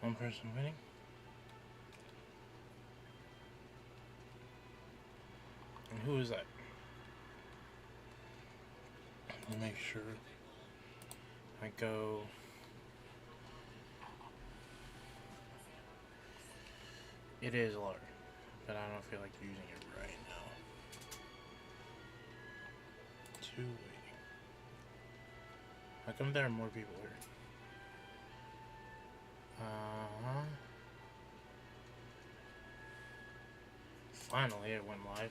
One person winning. And who is that? Let me make sure I go. It is Laura, but I don't feel like using it right now. Two waiting. How come there are more people here? Finally, it went live.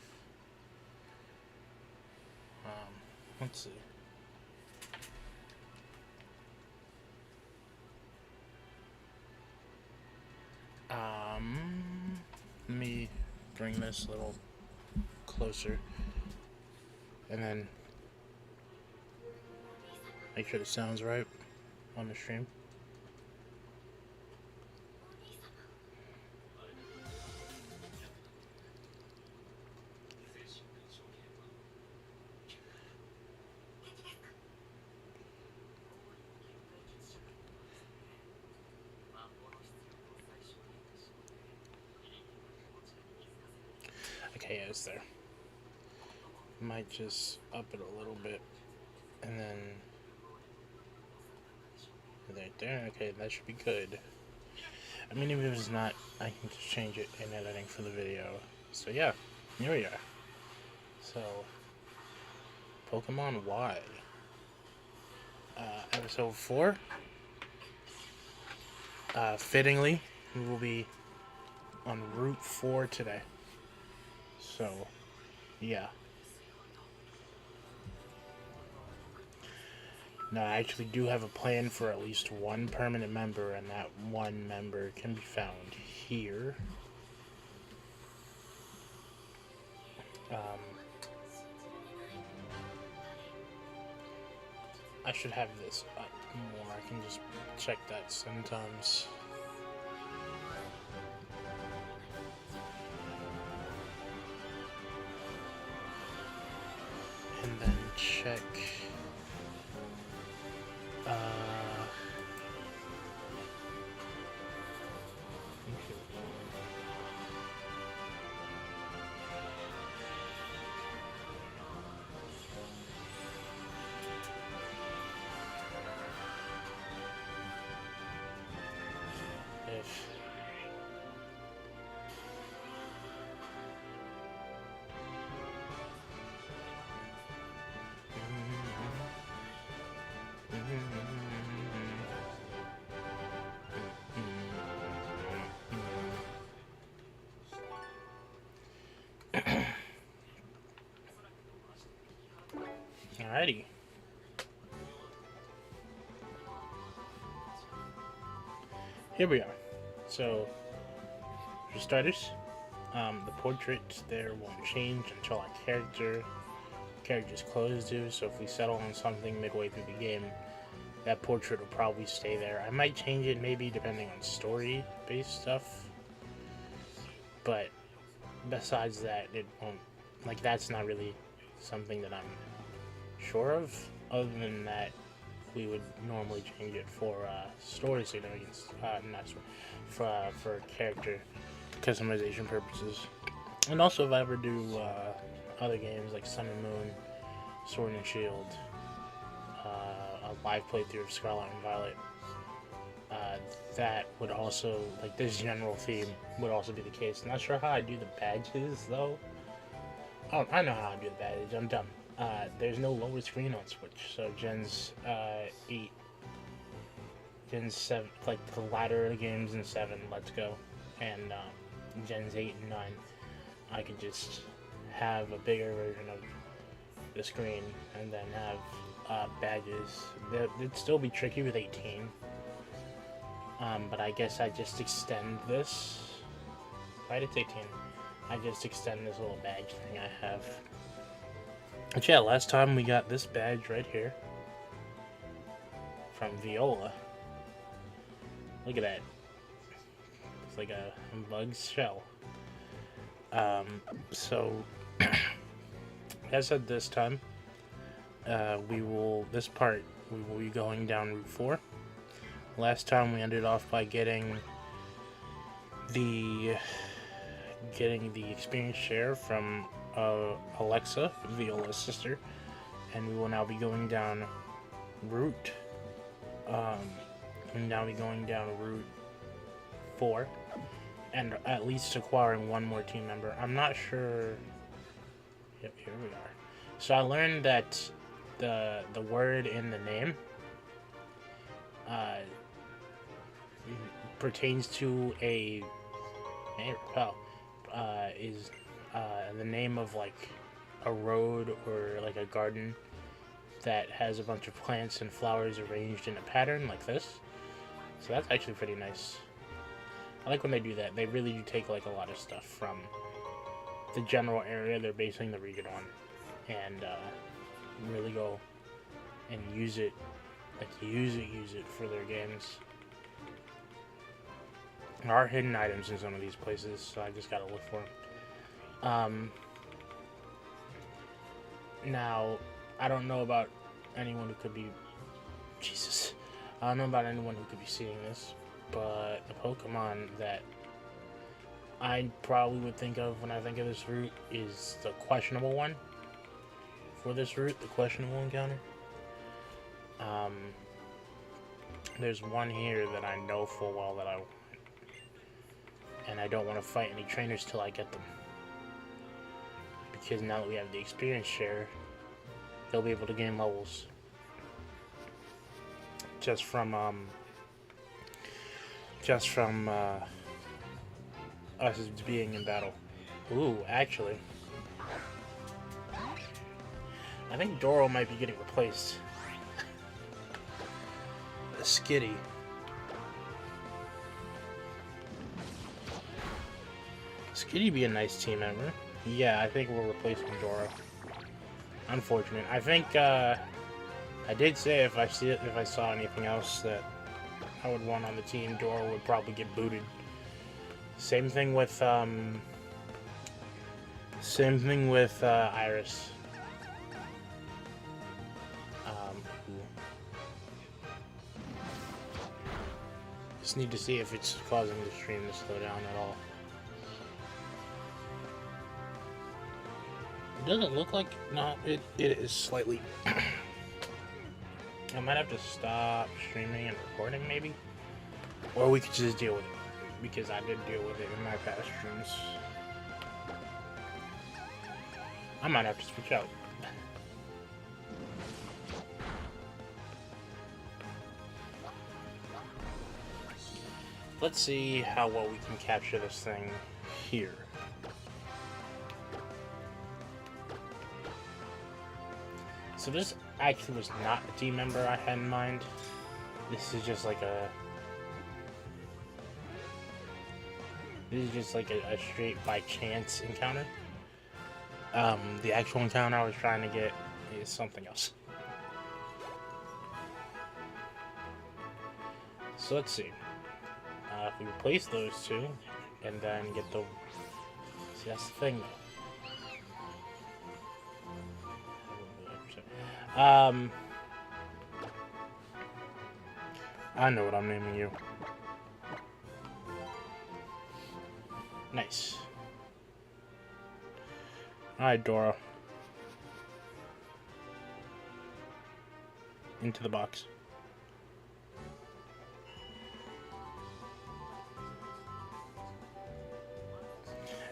Let's see. Let me bring this a little closer and then make sure the sound's right on the stream. Okay, yeah, it's there. Might just up it a little bit, and then right there. Okay, that should be good. I mean, even if it's not, I can just change it in editing for the video. So yeah, here we are. So, Pokemon Y. Episode 4. Fittingly, we will be on Route 4 today. So, yeah. Now, I actually do have a plan for at least one permanent member, and that one member can be found here. I should have this up more. I can just check that sometimes. And then check. If Alrighty. Here we are. So, for starters, the portrait there won't change until our character's clothes do. So if we settle on something midway through the game, that portrait will probably stay there. I might change it maybe depending on story-based stuff. But besides that, it won't. Like, that's not really something that I'm sure of. Other than that, we would normally change it for story significance, not story, for character customization purposes. And also, if I ever do other games like Sun and Moon, Sword and Shield, a live playthrough of Scarlet and Violet, that would also, like, this general theme would also be the case. Not sure how I do the badges though. Oh, I know how I do the badges. I'm dumb. There's no lower screen on Switch, so Gens 8, Gens 7, like the latter of the games in 7, Let's Go, and Gens 8 and 9, I could just have a bigger version of the screen and then have badges. It'd still be tricky with 18, but I guess I just extend this. Right, it's 18. I just extend this little badge thing I have. But yeah, last time we got this badge right here from Viola. Look at that. It's like a bug's shell. So, as I said, this time, we will be going down Route 4. Last time we ended off by getting the getting the experience share from Alexa, Viola's sister, and we will now be going down route. And now we're going down Route 4, and at least acquiring one more team member. I'm not sure. Yep, here we are. So I learned that the word in the name pertains to a is the name of like a road or like a garden that has a bunch of plants and flowers arranged in a pattern like this. So that's actually pretty nice. I like when they do that. They really do take like a lot of stuff from the general area they're basing the region on, and really go and use it, like use it for their games. There are hidden items in some of these places, so I just gotta look for them. Now, I don't know about anyone who could be... Jesus. I don't know about anyone who could be seeing this, but a Pokemon that I probably would think of when I think of this route is the questionable one. For this route, the questionable encounter. There's one here that I know full well that I want. And I don't want to fight any trainers till I get them. Because now that we have the experience share, they'll be able to gain levels. Just from us being in battle. Ooh, actually, I think Doro might be getting replaced. The Skitty. Skitty be a nice team member. Yeah, I think we're replacing Doro. Unfortunate. I think I did say if I saw anything else that I would want on the team, Doro would probably get booted. Same thing with Iris. Just need to see if it's causing the stream to slow down at all. It doesn't look like... No, it is slightly... I might have to stop streaming and recording, maybe? Or we could just deal with it. Because I did deal with it in my past streams. I might have to switch out. Let's see how well we can capture this thing here. So this actually was not a team member I had in mind. This is just like a... This is just like a straight by chance encounter. The actual encounter I was trying to get is something else. So let's see. If we replace those two, and then get the... See, that's the thing, though. I know what I'm naming you. Nice. Alright, Dora. Into the box.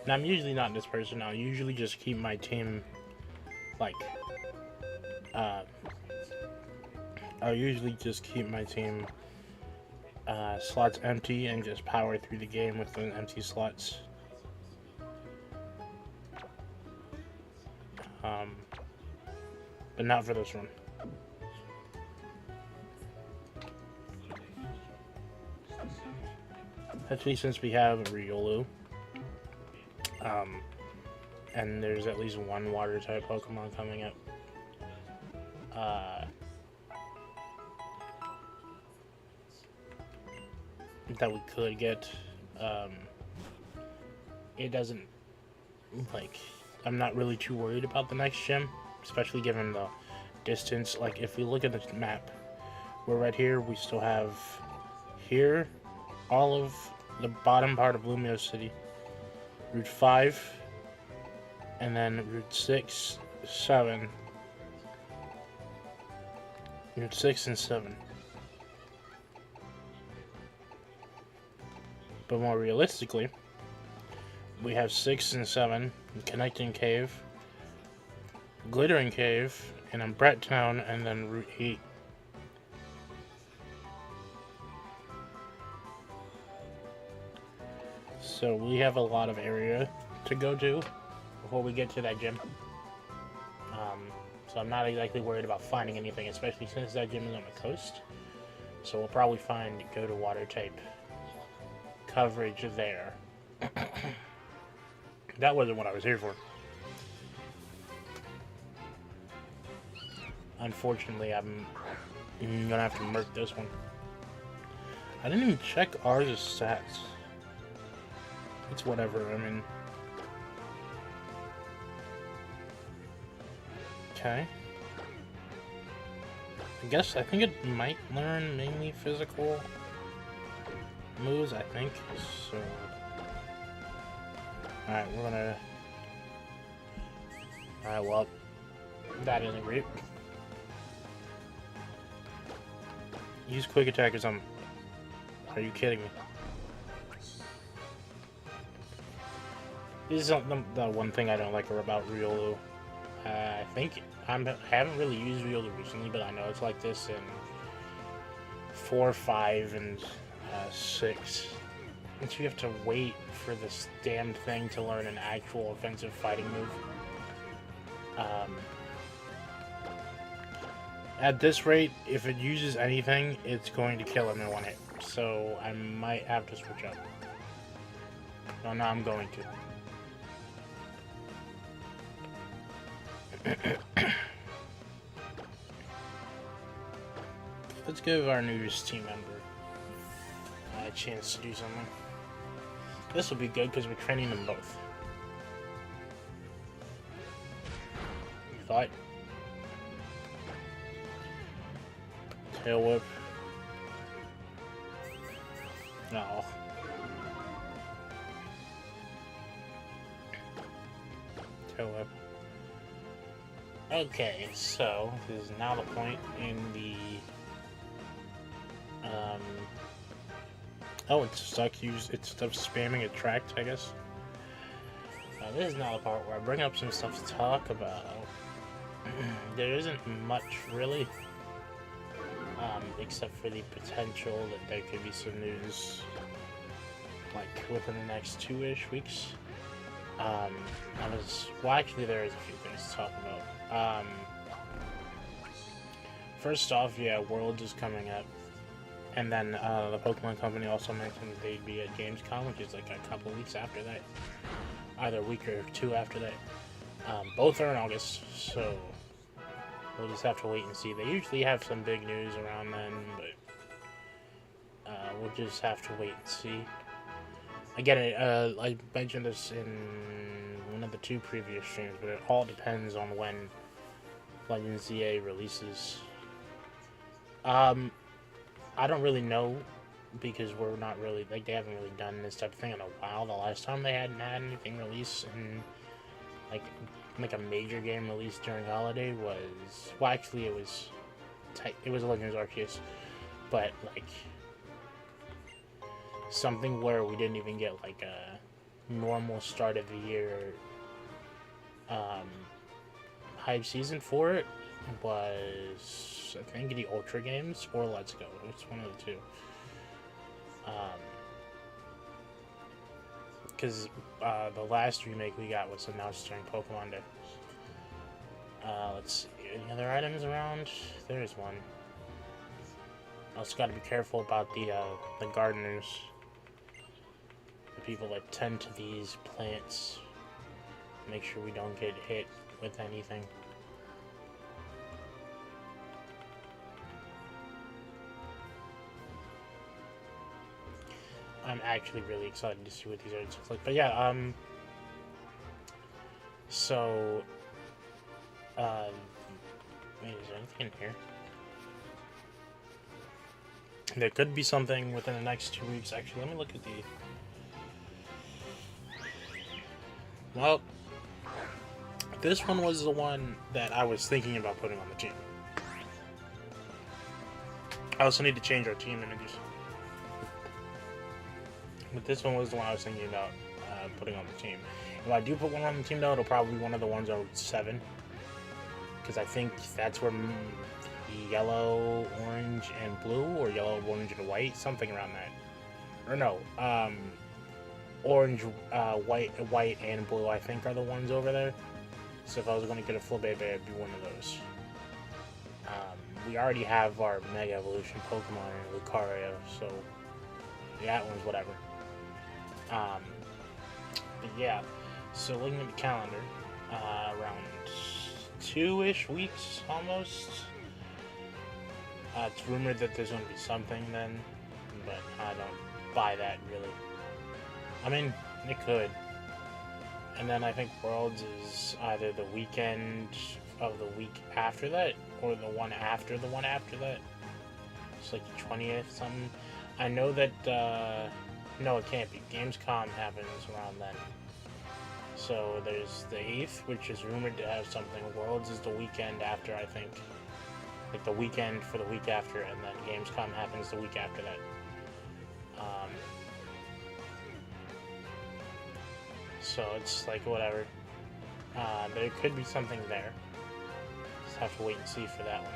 Now, I'm usually not this person. I'll usually just keep my team, like, I'll usually just keep my team slots empty and just power through the game with the empty slots. But not for this one. Especially since we have Riolu. And there's at least one water type Pokemon coming up. That we could get. It doesn't, like, I'm not really too worried about the next gym, especially given the distance. Like, if we look at the map, we're right here, we still have here all of the bottom part of Lumiose City. Route 5, and then Route 6, 7. Route 6 and 7. But more realistically, we have 6 and 7, Connecting Cave, Glittering Cave, and then Brett Town, and then Route 8. So we have a lot of area to go to before we get to that gym. So I'm not exactly worried about finding anything, especially since that gym is on the coast. So we'll probably find go to water type coverage there. That wasn't what I was here for. Unfortunately, I'm gonna have to murk this one. I didn't even check ours' stats. It's whatever, I mean. Okay. I think it might learn mainly physical moves, I think. So. Alright, we're gonna. Alright, well. That isn't great. Use quick attack or something. Are you kidding me? This is the one thing I don't like about Riolu. I think I haven't really used Riolu recently, but I know it's like this in 4, 5, and 6. And so you have to wait for this damn thing to learn an actual offensive fighting move. At this rate, if it uses anything, it's going to kill him in one hit. So I might have to switch up. No, I'm going to. Let's give our newest team member a chance to do something. This will be good because we're training them both. You thought? Tail whip. No. Tail whip. Okay, so this is now the point in the oh, it's stuck. It's stuff spamming attract, I guess. This is now the part where I bring up some stuff to talk about. There isn't much really, except for the potential that there could be some news, like within the next 2-ish weeks. Well, actually, there is a few things to talk about. First off, yeah, Worlds is coming up. And then the Pokemon Company also mentioned they'd be at Gamescom, which is like a couple weeks after that. Either a week or 2 after that. Both are in August, so we'll just have to wait and see. They usually have some big news around then, but we'll just have to wait and see. Again, I mentioned this in one of the 2 previous streams, but it all depends on when Legends ZA releases. I don't really know, because we're not really, like, they haven't really done this type of thing in a while. The last time they hadn't had anything released in, like a major game released during holiday was, well, actually it was Legends Arceus, but, like, something where we didn't even get, like, a normal start of the year, hype season for it was, I think, the Ultra games or Let's Go. It's one of the 2. Because the last remake we got was announced during Pokemon Day. Let's see, any other items around? There's one. Also got to be careful about the gardeners. The people that tend to these plants. Make sure we don't get hit with anything. I'm actually really excited to see what these arts look like. But yeah, so, wait, is there anything in here? There could be something within the next 2 weeks. Actually, let me look at the... Well, this one was the one that I was thinking about putting on the team. I also need to change our team images. But this one was the one I was thinking about putting on the team. If I do put one on the team, though, it'll probably be one of the ones on 7. Because I think that's where the yellow, orange, and blue, or yellow, orange, and white, something around that. Or no, orange, white, and blue, I think, are the ones over there. So if I was going to get a full baby, it'd be one of those. We already have our Mega Evolution Pokemon in Lucario, so that one's whatever. But yeah, so looking at the calendar, around 2-ish weeks almost. It's rumored that there's going to be something then, but I don't buy that really. I mean, it could. And then I think Worlds is either the weekend of the week after that, or the one after that. It's like the 20th, something. I know that, no, it can't be. Gamescom happens around then. So there's the 8th, which is rumored to have something. Worlds is the weekend after, I think. Like the weekend for the week after, and then Gamescom happens the week after that. So it's like whatever. There could be something there. Just have to wait and see for that one.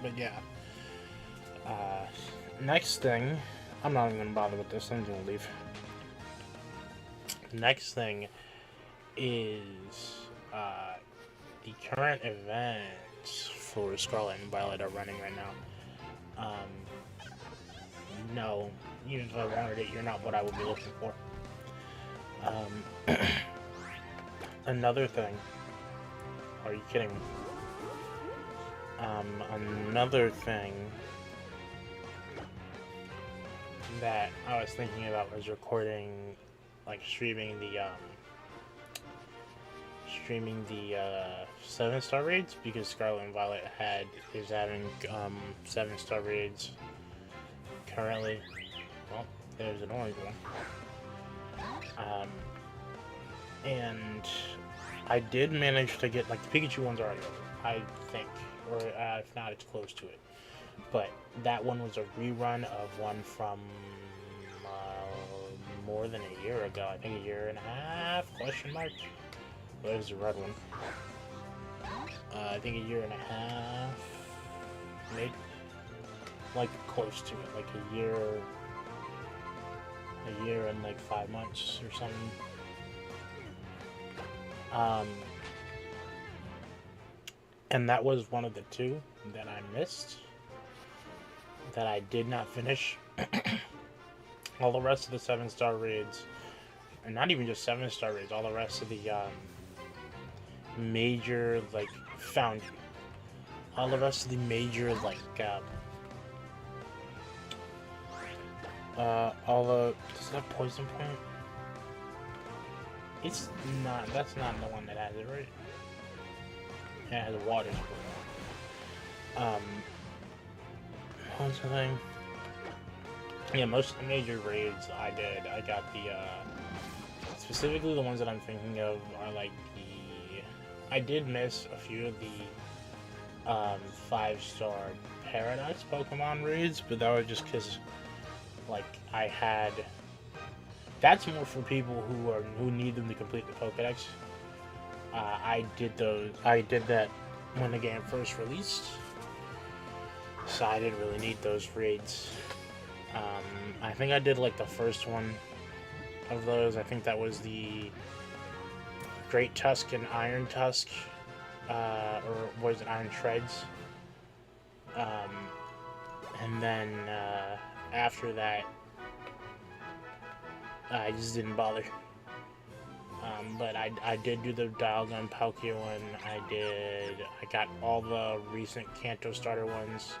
But yeah. Next thing, I'm not even gonna bother with this. I'm gonna leave. Next thing is the current events for Scarlet and Violet are running right now. No, even if I wanted it, you're not what I would be looking for. Another thing. Are you kidding me? Another thing that I was thinking about was recording, like streaming the 7-star raids, because Scarlet and Violet is having 7-star raids currently. Well, there's an orange one. And I did manage to get, like, the Pikachu one's already over, I think, or if not, it's close to it. But that one was a rerun of one from more than a year ago. I think a year and a half, question mark. There's the red one. I think a year and a half, maybe, like close to it, like a year and like 5 months or something. And that was one of the 2 that I missed, that I did not finish. All the rest of the 7-star raids, and not even just 7-star raids, all the rest of the major, like, all the rest of the major, like, does it have Poison Point? It's not, that's not the one that has it, right? Yeah, it has a water sport. What's the thing? Yeah, most of the major raids I did, I got the, specifically the ones that I'm thinking of are like I did miss a few of the 5-star Paradise Pokemon raids, but that was just because, like, that's more for people who need them to complete the Pokedex. I did that when the game first released, so I didn't really need those raids. I think I did like the first one of those. I think that was the Great Tusk and Iron Tusk, or was it Iron Shreds? And then after that, I just didn't bother. But I did do the Dialga Palkia one. I got all the recent Kanto starter ones.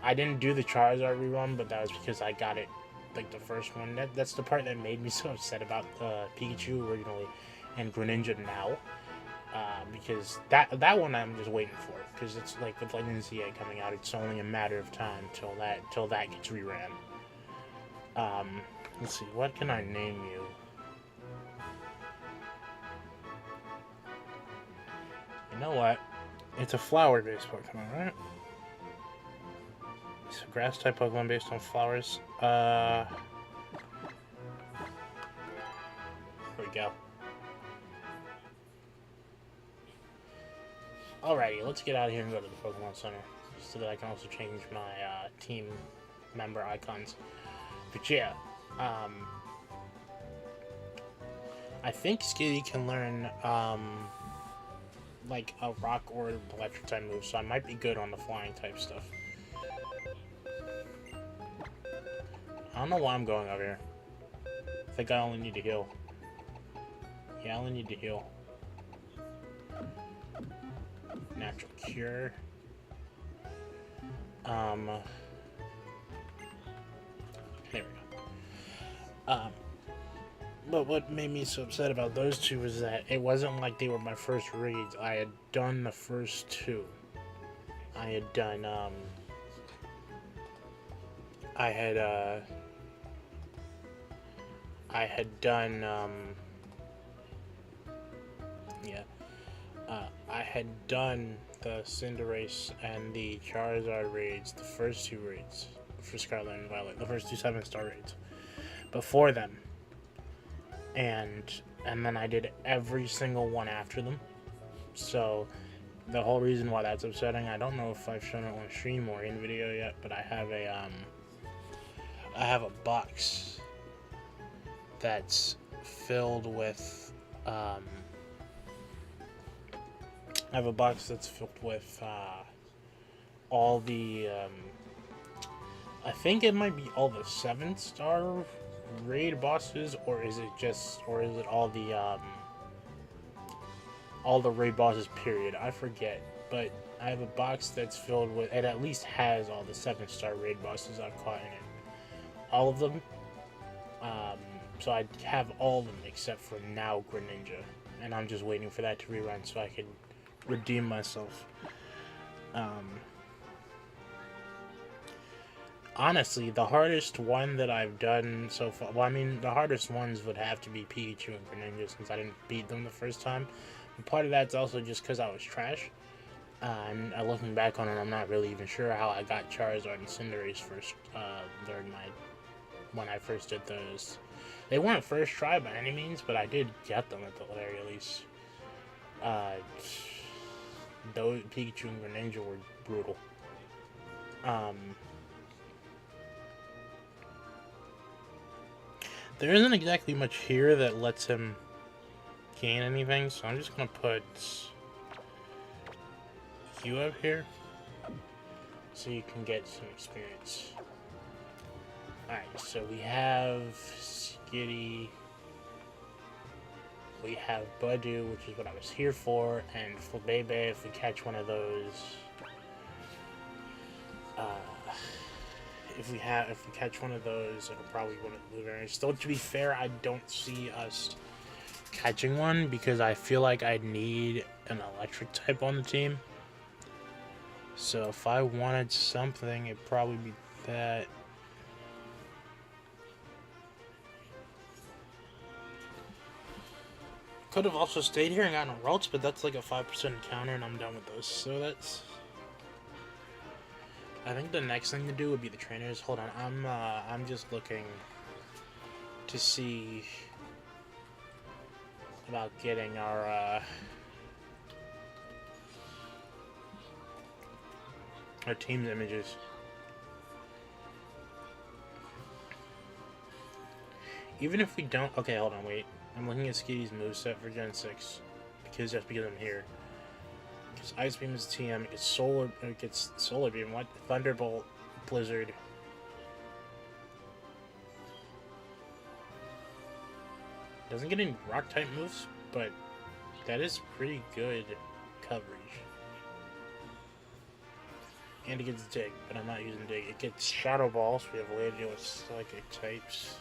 I didn't do the Charizard rerun, but that was because I got it, like, the first one. That's the part that made me so upset about Pikachu originally and Greninja now. because that one I'm just waiting for, because it's like with Legends ZA coming out, it's only a matter of time till that gets reran. Let's see, what can I name you? You know what? It's a flower-based Pokemon, right? It's a grass-type Pokemon based on flowers. Here we go. Alrighty, let's get out of here and go to the Pokemon Center, so that I can also change my team member icons. But yeah, I think Skitty can learn like a rock or electric type move, so I might be good on the flying type stuff. I don't know why I'm going over here. I think I only need to heal. Yeah, I only need to heal. Natural cure. There we go. But what made me so upset about those two was that it wasn't like they were my first raids. I had done the first two. I had done, I had done, I had done the Cinderace and the Charizard raids, the first two raids for Scarlet and Violet, the first two 7-star raids before them, and then I did every single one after them. So the whole reason why that's upsetting, I don't know if I've shown it on stream or in video yet, but I have a box that's filled with all the I think it might be all the 7-star raid bosses, or is it all the raid bosses period? I forget, but I have a box that's filled with, it at least has all the 7-star raid bosses I've caught in it, all of them. So I have all of them except for now Greninja, and I'm just waiting for that to rerun so I can redeem myself. Honestly, the hardest one that I've done so far, well, I mean, the hardest ones would have to be Pikachu and Greninja, since I didn't beat them the first time. And part of that's also just because I was trash. And looking back on it, I'm not really even sure how I got Charizard and Cinderace first, when I first did those. They weren't first try by any means, but I did get them at the very least. Those Pikachu and Greninja were brutal. There isn't exactly much here that lets him gain anything, so I'm just gonna put you up here so you can get some experience. Alright, so we have Skitty, we have Budu, which is what I was here for, and Flabebe, if we catch one of those. If we catch one of those, it'll probably win a blue variant. Still, to be fair, I don't see us catching one because I feel like I'd need an electric type on the team. So if I wanted something, it'd probably be that. Could have also stayed here and gotten a Ralts, but that's like a 5% counter, and I'm done with those. So that's. I think the next thing to do would be the trainers. Hold on, I'm just looking to see about getting our team's images. Even if we don't, okay, hold on, wait. I'm looking at Skitty's moveset for Gen 6 because I'm here. Because Ice Beam is TM, it gets Solar Beam, what? Thunderbolt, Blizzard. Doesn't get any rock type moves, but that is pretty good coverage. And it gets Dig, but I'm not using Dig. It gets Shadow Ball, so we have a way to deal with Psychic types.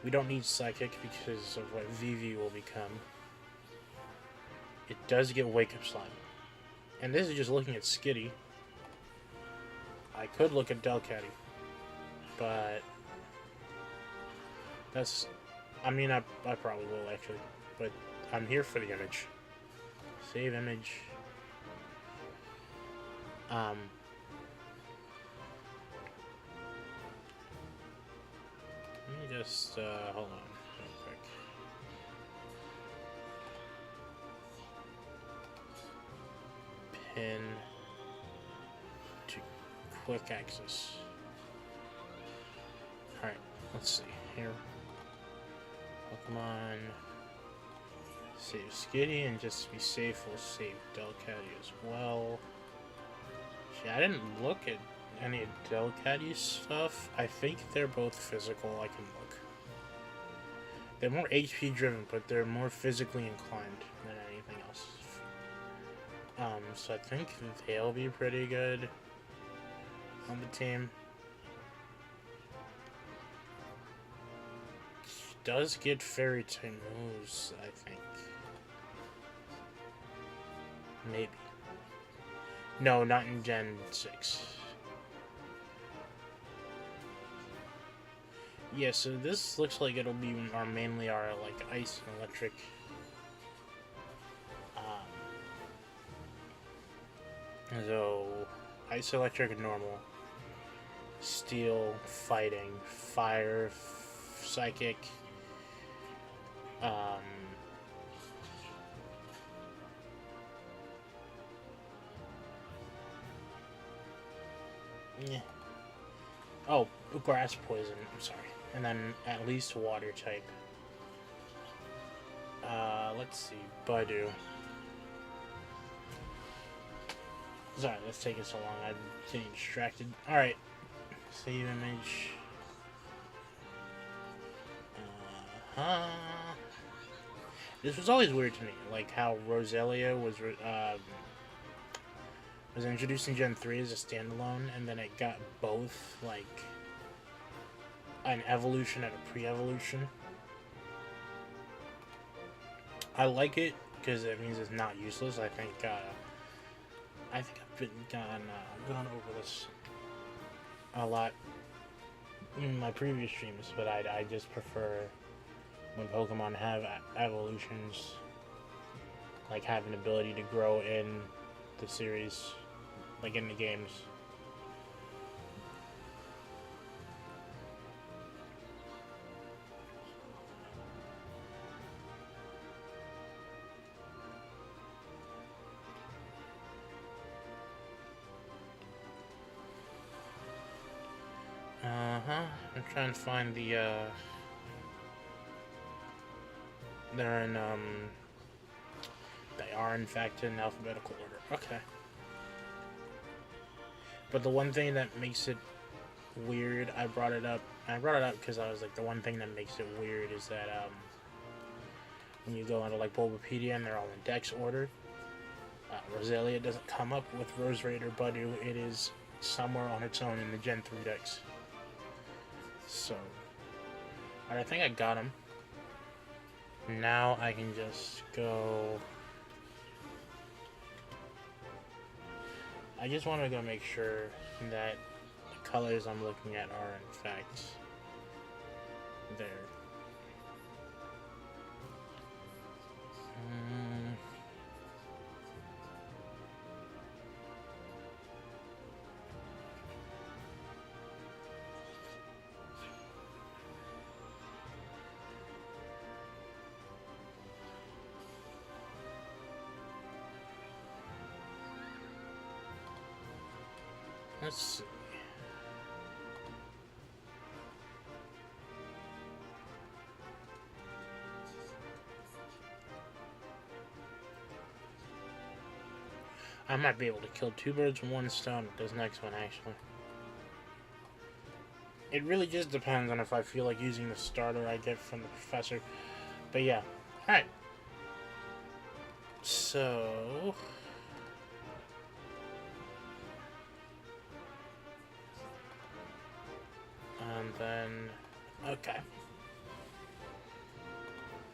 We don't need Psychic because of what Vivi will become. it does get Wake Up Slime. And this is just looking at Skitty. I could look at Delcatty, but that's... I mean, I probably will, actually. But I'm here for the image. Save image. Let me just, hold on real quick. Pin to quick access. Alright, let's see. Here. Pokemon. Save Skitty, and just to be safe, we'll save Delcatty as well. See, I didn't look at any of Delcatty's stuff. I think they're both physical. I can look. They're more HP driven, but they're more physically inclined than anything else. So I think they'll be pretty good on the team. Does get fairy type moves, I think. Maybe. No, not in Gen 6. Yeah, so this looks like it'll be mainly our like ice and electric. So ice, electric, and normal. Steel, fighting, fire, psychic. Yeah. Oh, grass poison. I'm sorry. And then at least water type. Let's see. Badu. Sorry, that's taking so long. I'm getting distracted. Alright. Save image. This was always weird to me. Like how Roselia was introduced in Gen 3 as a standalone, and then it got both, like, an evolution and a pre-evolution. I like it, because it means it's not useless. I think I've gone over this a lot in my previous streams, but I just prefer when Pokemon have evolutions, like, have an ability to grow in the series, like in the games. I'm trying to find the, they're in, they are in fact in alphabetical order. Okay. But the one thing that makes it weird, I brought it up because I was like, the one thing that makes it weird is that, when you go into, like, Bulbapedia and they're all in Dex order, Roselia doesn't come up with Roserade or Budew. It is somewhere on its own in the Gen 3 Dex. So, alright, I think I got him. Now I can just go... I just want to go make sure that the colors I'm looking at are in fact there. Let's see. I might be able to kill two birds with one stone with this next one, actually. It really just depends on if I feel like using the starter I get from the professor. But yeah. Alright. So... and then... okay.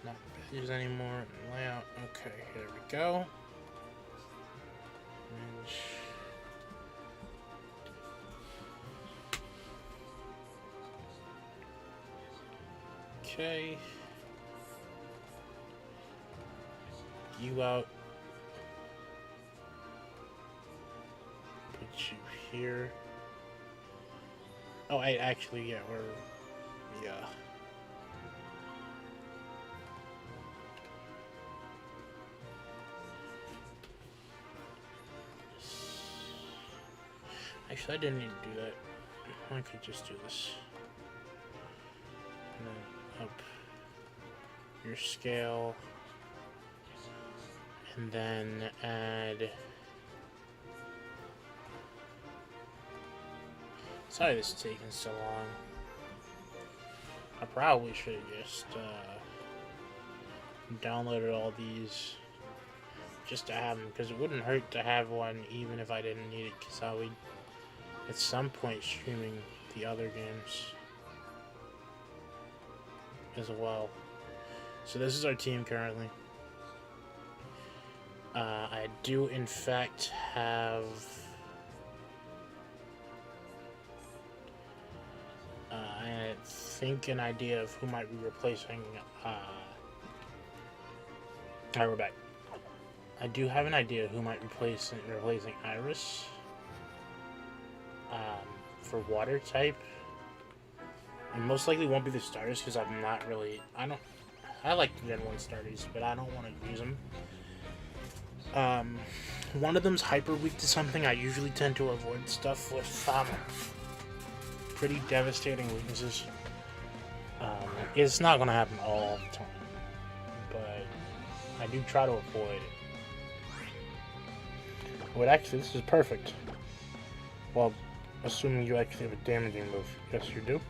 Not bad. these anymore. Layout. Okay, here we go. Okay. You out. Put you here. Oh, actually, yeah, we're... Yeah. Actually, I didn't need to do that. I could just do this. And then up your scale. And then add... Sorry this is taking so long. I probably should have just downloaded all these just to have them, because it wouldn't hurt to have one even if I didn't need it, because I would at some point streaming the other games as well. So this is our team currently. I do in fact have I think an idea of who might be replacing alright, we're back. I do have an idea who might replacing Iris for water type. And most likely won't be the starters, because I'm not really... I like the Gen 1 starters, but I don't want to use them. One of them's hyper weak to something. I usually tend to avoid stuff with pretty devastating weaknesses. It's not going to happen all the time, but I do try to avoid it. But actually, this is perfect. Well, assuming you actually have a damaging move. Yes, you do.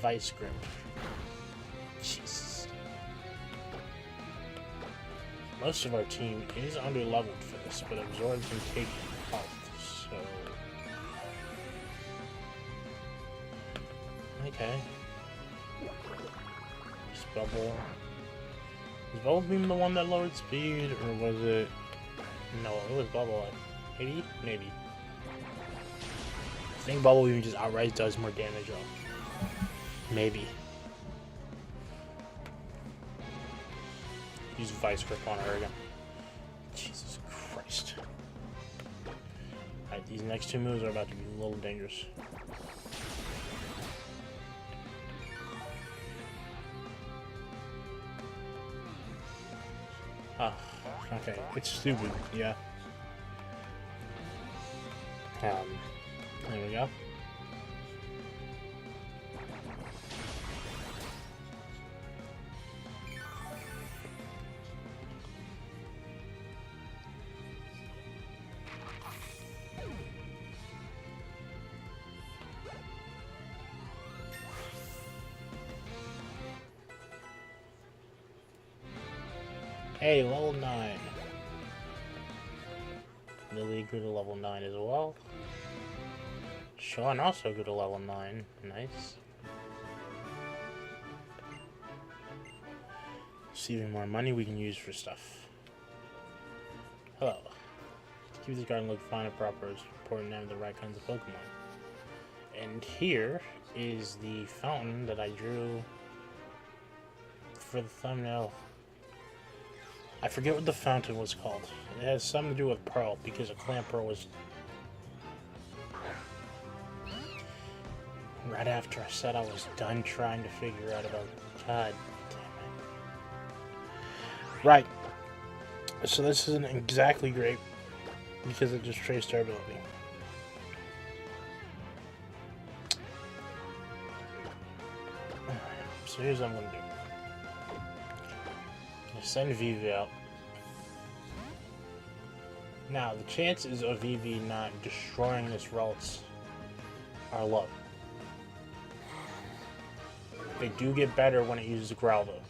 Vice grip. Jesus. Most of our team is under leveled for this, but absorbs and take health, so... Okay. This bubble... Was Bubble Beam the one that lowered speed, or was it... No, it was Bubble at 80? Maybe. I think Bubble Beam just outright does more damage, though. Maybe. Use Vice Grip on her again. Jesus Christ. Alright, these next two moves are about to be a little dangerous. Oh, okay. It's stupid, yeah. There we go. Hey, level 9. Lily grew to level 9 as well. Sean also grew to level 9. Nice. Receiving more money we can use for stuff. Hello. To keep this garden look fine and proper, it's important to have the right kinds of Pokemon. And here is the fountain that I drew for the thumbnail. I forget what the fountain was called. It has something to do with Pearl, because a Clamp Pearl was... Right after I said I was done trying to figure out about... God damn it. Right. So this isn't exactly great, because it just traced our ability. So here's what I'm going to do. Send VV out. Now, the chances of VV not destroying this Ralts are low. They do get better when it uses Growl, though.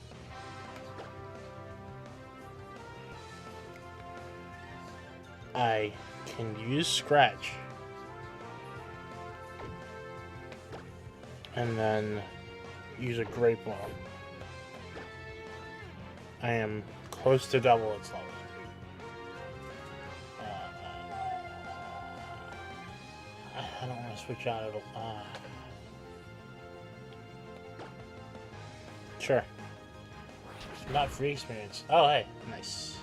I can use Scratch. And then use a Great Ball. I am close to double its level. I don't want to switch out of it. Sure. It's not free experience. Oh, hey. Nice.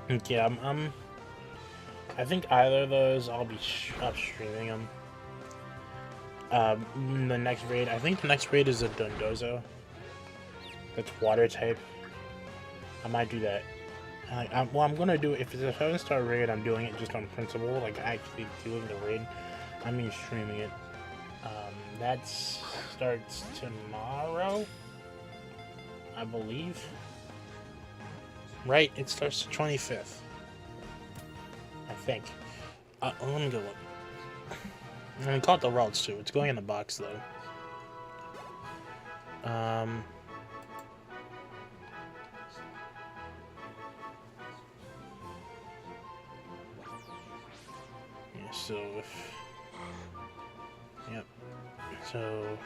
Okay, I think either of those, I'll be streaming them. The next raid, I think the next raid is a Dondozo. That's water type. I might do that. Well, I'm gonna do it. If it's a 7-star raid, I'm doing it just on principle, like actually doing the raid. I mean streaming it. That starts tomorrow, I believe. Right, it starts the 25th. I think. Let me go look. I'm gonna call it the routes too. It's going in the box though. Yeah, so if... Yep. So...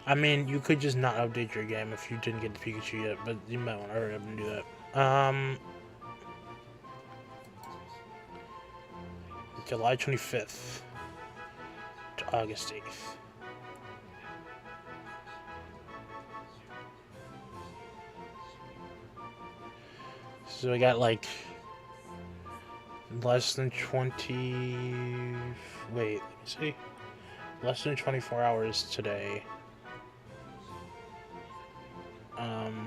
I mean, you could just not update your game if you didn't get the Pikachu yet, but you might want to hurry up and do that. July 25th to August 8th. So I got like less than 20... Wait, let me see. Less than 24 hours today.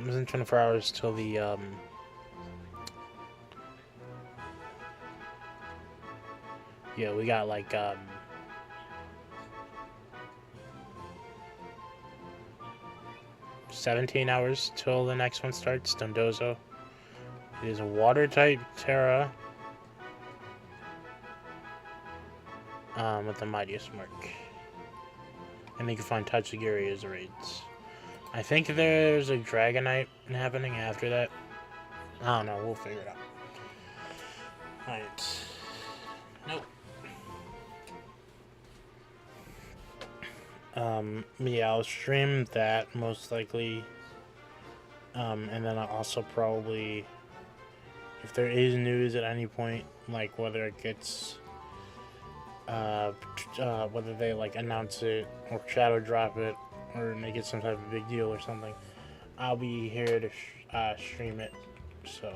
Less than 24 hours till the, yeah, we got like, 17 hours till the next one starts, Dondozo. It is a water type Terra. With the mightiest mark. And you can find Tatsugiri as raids. I think there's a Dragonite happening after that. I don't know, we'll figure it out. Alright. Nope. Yeah, I'll stream that most likely. And then I'll also probably, if there is news at any point, like whether it gets, whether they like announce it or shadow drop it or make it some type of big deal or something, I'll be here to stream it. So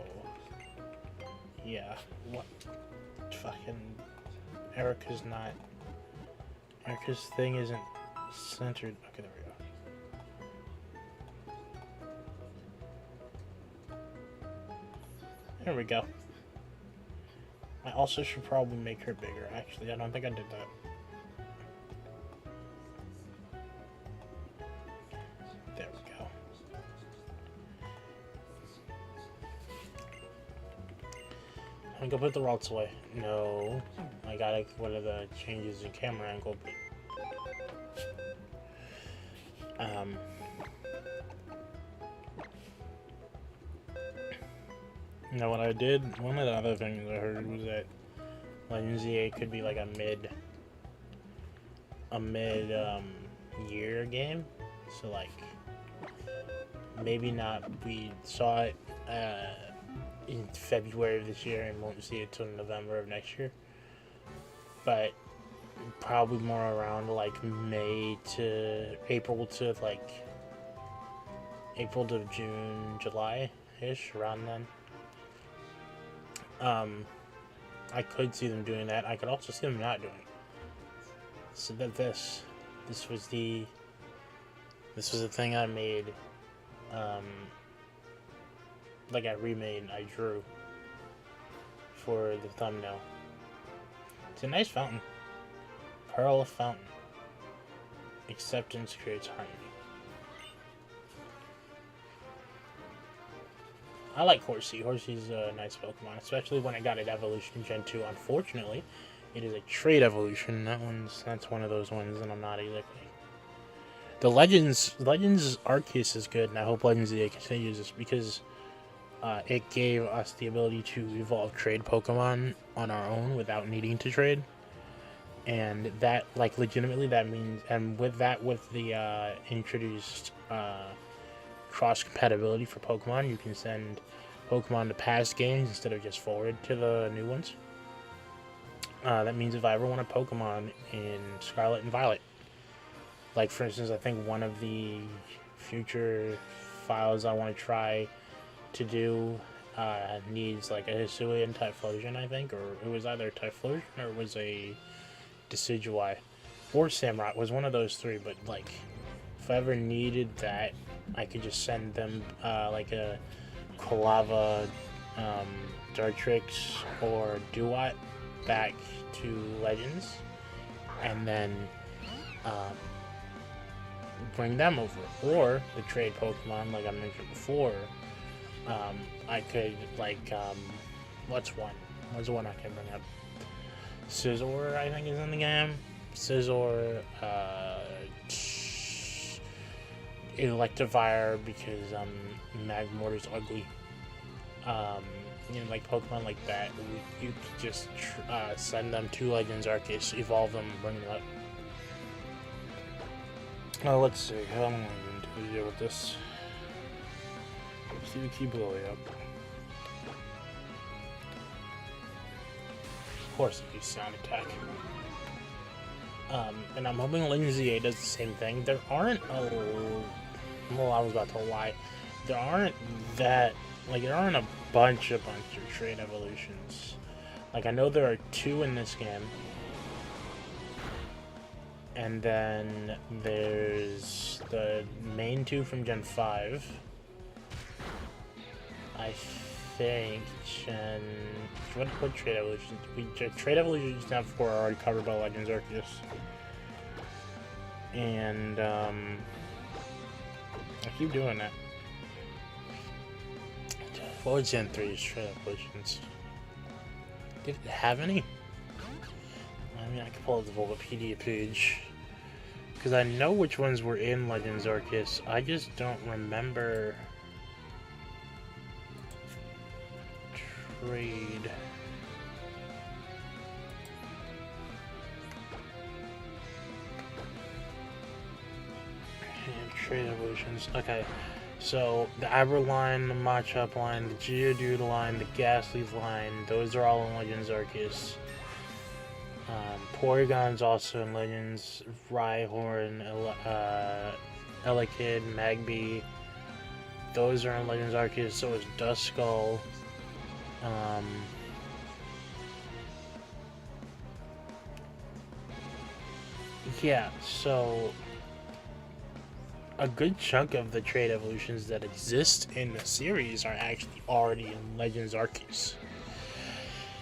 yeah, what fucking Erica's thing isn't centered. Okay, there we go. There we go. I also should probably make her bigger, actually. I don't think I did that. There we go. I'm gonna go put the routes away. No. I gotta, what are the changes in camera angle? You know what I did? One of the other things I heard was that Legends EA could be like a mid year game. So like maybe not. We saw it in February of this year and won't see it till November of next year. But probably more around like May to April to like April to June, July-ish, around then. I could see them doing that. I could also see them not doing it. So that this was the thing I made, like I remade, I drew for the thumbnail. It's a nice fountain. Pearl Fountain. Acceptance creates harmony. I like Horsey. Horsey's a nice Pokemon, especially when it got an evolution in Gen 2. Unfortunately, it is a trade evolution. That's one of those ones, and I'm not exactly. The Legends Arceus is good, and I hope Legends EA continues this because it gave us the ability to evolve trade Pokemon on our own without needing to trade. And that, like, legitimately, that means, and with the introduced cross compatibility for Pokemon, you can send Pokemon to past games instead of just forward to the new ones. That means if I ever want a Pokemon in Scarlet and Violet, like for instance, I think one of the future files I want to try to do needs like a Hisuian Typhlosion, I think, or it was either Typhlosion or it was a Decidueye or Samurott. It was one of those three, but like if I ever needed that, I could just send them like a Kolava, Dartrix, or Duat back to Legends, and then bring them over. Or the trade Pokemon, like I mentioned before, I could like what's one I can bring up? Scizor, I think, is in the game. Scizor, Electivire, because Magmortar's ugly. Like Pokemon like that, you could just send them to Legends Arceus, evolve them, and bring them up. Oh, let's see. How long am I going to deal with this? See the key blowing up. Of course, it uses sound attack. And I'm hoping Legends ZA does the same thing. There aren't well, I was about to lie. There aren't a bunch of trade evolutions. Like, I know there are 2 in this game. And then there's the main 2 from Gen 5. I think what trade evolutions? Trade evolutions now 4 are already covered by Legends Arceus. And I keep doing that. What was Gen 3's trade evolutions? Did it have any? I mean, I could pull up the Wikipedia page, because I know which ones were in Legends Arceus. I just don't remember trade. And trade evolutions. Okay, so the Aber line, the Machop line, the Geodude line, the Ghastly line, those are all in Legends Arceus. Porygon's also in Legends. Rhyhorn, Elekid, Magby, those are in Legends Arceus. So is Duskull. Yeah, so a good chunk of the trade evolutions that exist in the series are actually already in Legends Arceus.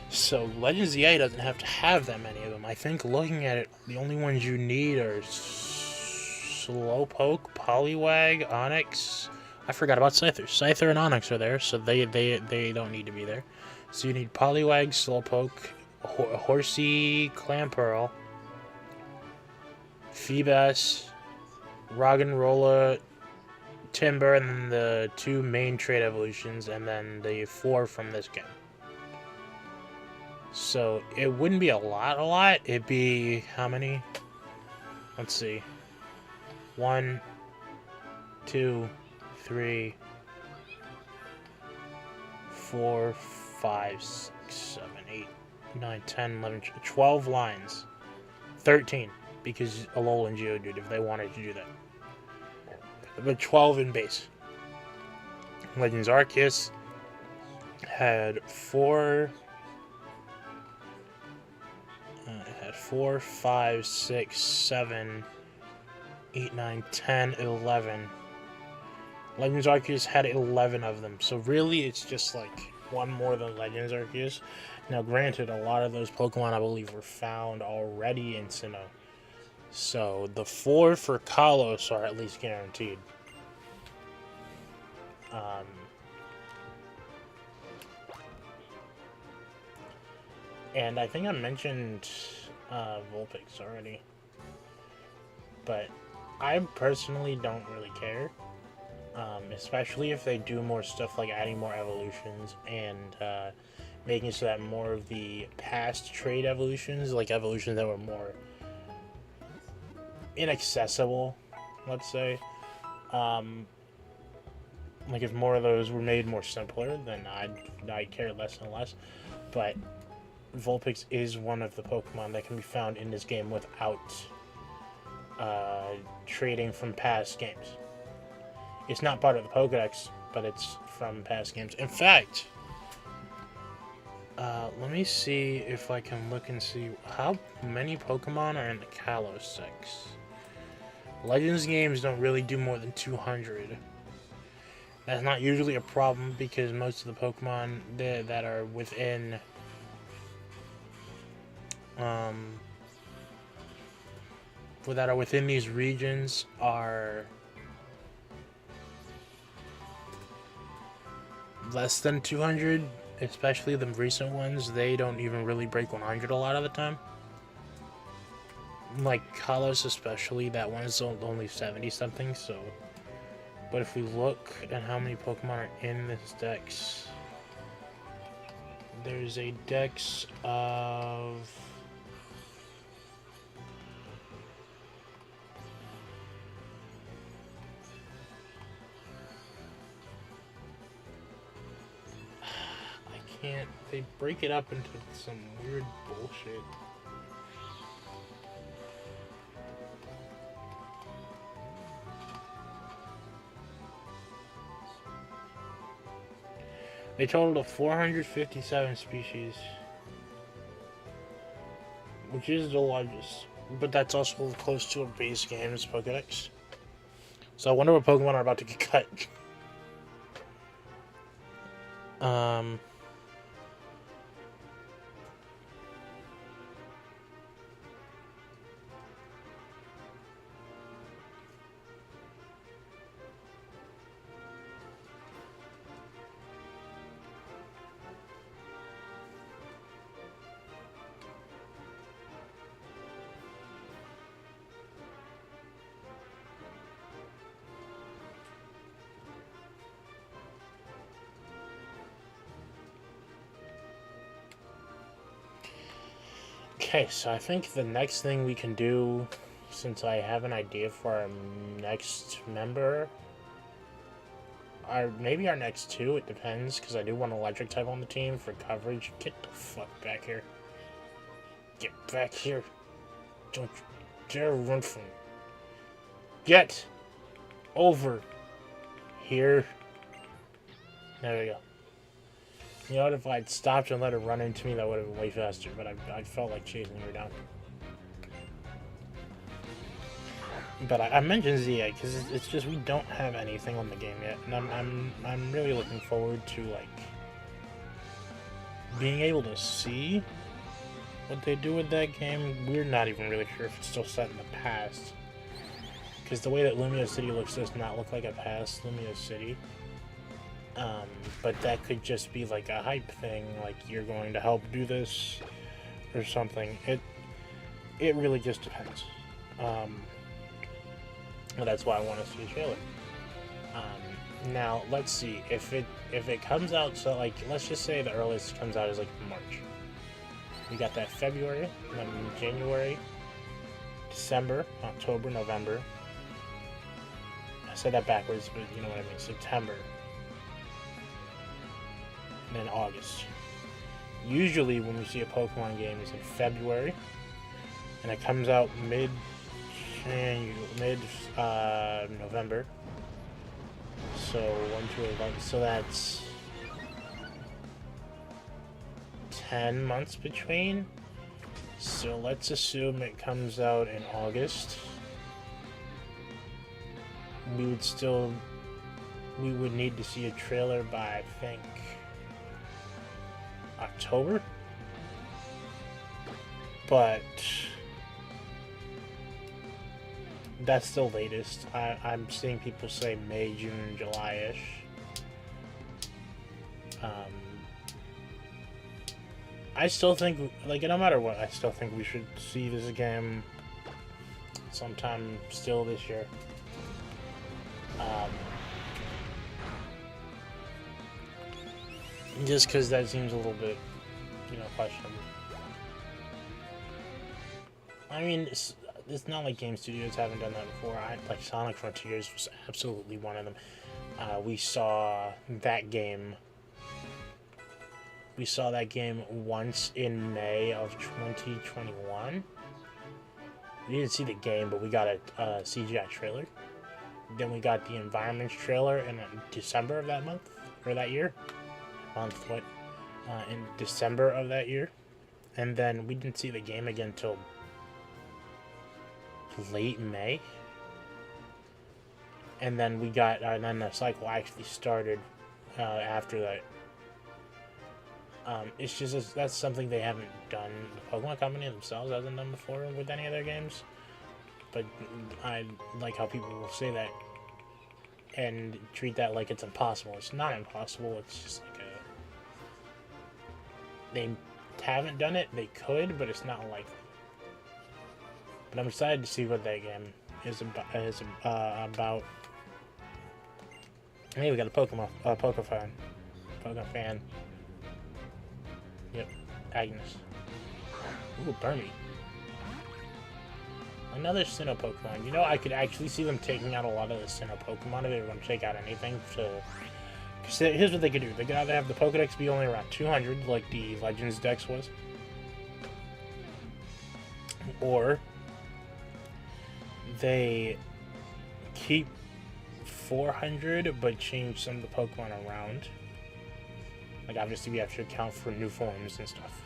So Legends ZA doesn't have to have that many of them. I think looking at it, the only ones you need are Slowpoke, Poliwag, Onix. I forgot about Scyther. Scyther and Onix are there, so they don't need to be there. So you need Poliwag, Slowpoke, Horsey, Clamperl, Feebas, Roggenrola, Timber, and then the 2 main trade evolutions, and then the 4 from this game. So it wouldn't be a lot. It'd be how many? Let's see. 1, 2, 3, 4, 5, 6, 7, 8, 9, 10, 11, 12 lines. 13, because Alola and Geodude, if they wanted to do that. But 12 in base. Legends Arceus had 4, 5, 6, 7, 8, 9, 10, 11. Legends Arceus had 11 of them. So really, it's just like one more than Legends Arceus. Now, granted, a lot of those Pokemon, I believe, were found already in Sinnoh. So the 4 for Kalos are at least guaranteed. And I think I mentioned Vulpix already, but I personally don't really care. especially if they do more stuff like adding more evolutions and making so that more of the past trade evolutions, like evolutions that were more inaccessible, let's say, like if more of those were made more simpler, then I'd care less and less. But Vulpix is one of the Pokemon that can be found in this game without trading from past games. It's not part of the Pokedex, but it's from past games. In fact, let me see if I can look and see how many Pokemon are in the Kalos 6. Legends games don't really do more than 200. That's not usually a problem because most of the Pokemon that are within these regions are less than 200, especially the recent ones. They don't even really break 100 a lot of the time. Like Kalos especially, that one is only 70 something, so. But if we look at how many Pokemon are in this dex, there's a dex of they break it up into some weird bullshit. They totaled of 457 species, which is the largest, but that's also close to a base game's Pokedex. So I wonder what Pokemon are about to get cut. Okay, so I think the next thing we can do, since I have an idea for our next member, maybe our next two, it depends, because I do want electric type on the team for coverage. Get the fuck back here. Get back here. Don't you dare run from me. Get over here. There we go. You know what, if I'd stopped and let her run into me, that would have been way faster, but I felt like chasing her down. But I mentioned ZA because it's just we don't have anything on the game yet, and I'm really looking forward to like being able to see what they do with that game. We're not even really sure if it's still set in the past, because the way that Lumiose City looks does not look like a past Lumiose City. But that could just be like a hype thing, like you're going to help do this or something. It really just depends. But that's why I want to see a trailer. Now let's see if it comes out. So like let's just say the earliest it comes out is like March. We got that February, then January, December, October, November. I said that backwards, but you know what I mean. September. And then August. Usually when we see a Pokemon game it's in February, and it comes out mid-November. So 1 to 11. So that's 10 months between. So let's assume it comes out in August. We would need to see a trailer by, I think, October, but that's the latest. I'm seeing people say May, June, July-ish. I still think, like, no matter what, I still think we should see this game sometime still this year. Just because that seems a little bit, questionable. I mean, it's not like game studios haven't done that before. Like Sonic Frontiers was absolutely one of them. We saw that game. We saw that game once in May of 2021. We didn't see the game, but we got a CGI trailer. Then we got the environments trailer in December of that month, or that year. In December of that year. And then we didn't see the game again until late May. And then we got, and then the cycle actually started after that. It's just, that's something they haven't done. The Pokemon Company themselves hasn't done before with any of their games. But I like how people will say that and treat that like it's impossible. It's not impossible, it's just like they haven't done it, they could, but it's not likely. But I'm excited to see what that game is about. Hey, we got a Pokemon fan. Yep, Agnes. Ooh, Burmy. Another Sinnoh Pokemon. You know, I could actually see them taking out a lot of the Sinnoh Pokemon if they were going to take out anything. Because here's what they could do. They could either have the Pokedex be only around 200, like the Legends Dex was. Or they keep 400, but change some of the Pokemon around. Like, obviously, we have to account for new forms and stuff.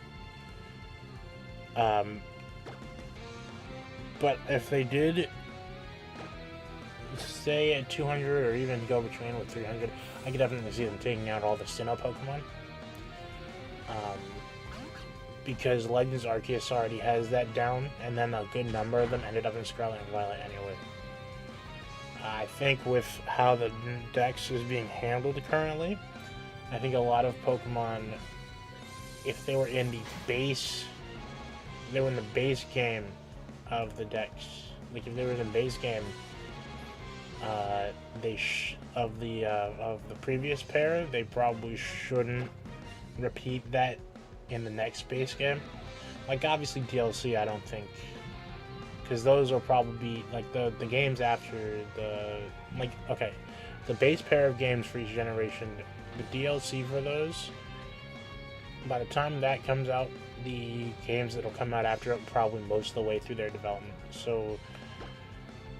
But if they did stay at 200 or even go between with 300, I could definitely see them taking out all the Sinnoh Pokemon. Because Legends Arceus already has that down, and then a good number of them ended up in Scarlet and Violet anyway. I think with how the Dex is being handled currently, I think a lot of Pokemon, if they were in the base game of the Dex, like if they were in the base game, of the previous pair, they probably shouldn't repeat that in the next base game. Like, obviously DLC, I don't think, because those will probably be like the games after the, like, okay, the base pair of games for each generation, the DLC for those, by the time that comes out, the games that'll come out after it probably most of the way through their development. So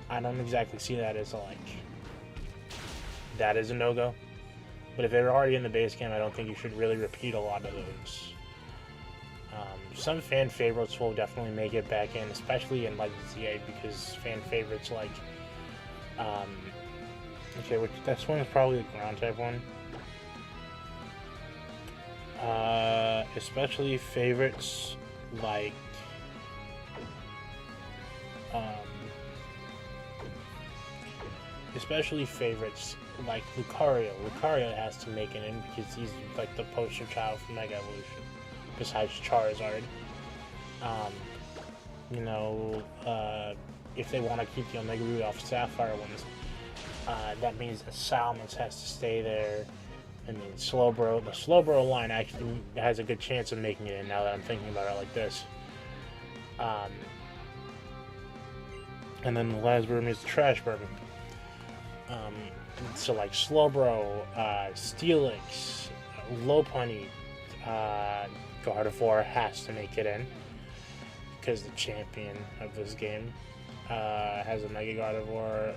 I don't exactly see that as that is a no-go. But if they're already in the base game, I don't think you should really repeat a lot of those. Some fan favorites will definitely make it back in, especially in Legends EA, because fan favorites like okay, this one is probably the ground type one. Especially favorites like Lucario. Lucario has to make it in because he's like the poster child for Mega Evolution, besides Charizard. If they want to keep the Omega Ruby Alpha Sapphire ones, that means that Salamence has to stay there. I mean, the Slowbro line actually has a good chance of making it in, now that I'm thinking about it like this. And then the last Burmy is the Trash Burmy. So like Slowbro, Steelix, Lopunny, Gardevoir has to make it in, because the champion of this game has a Mega Gardevoir.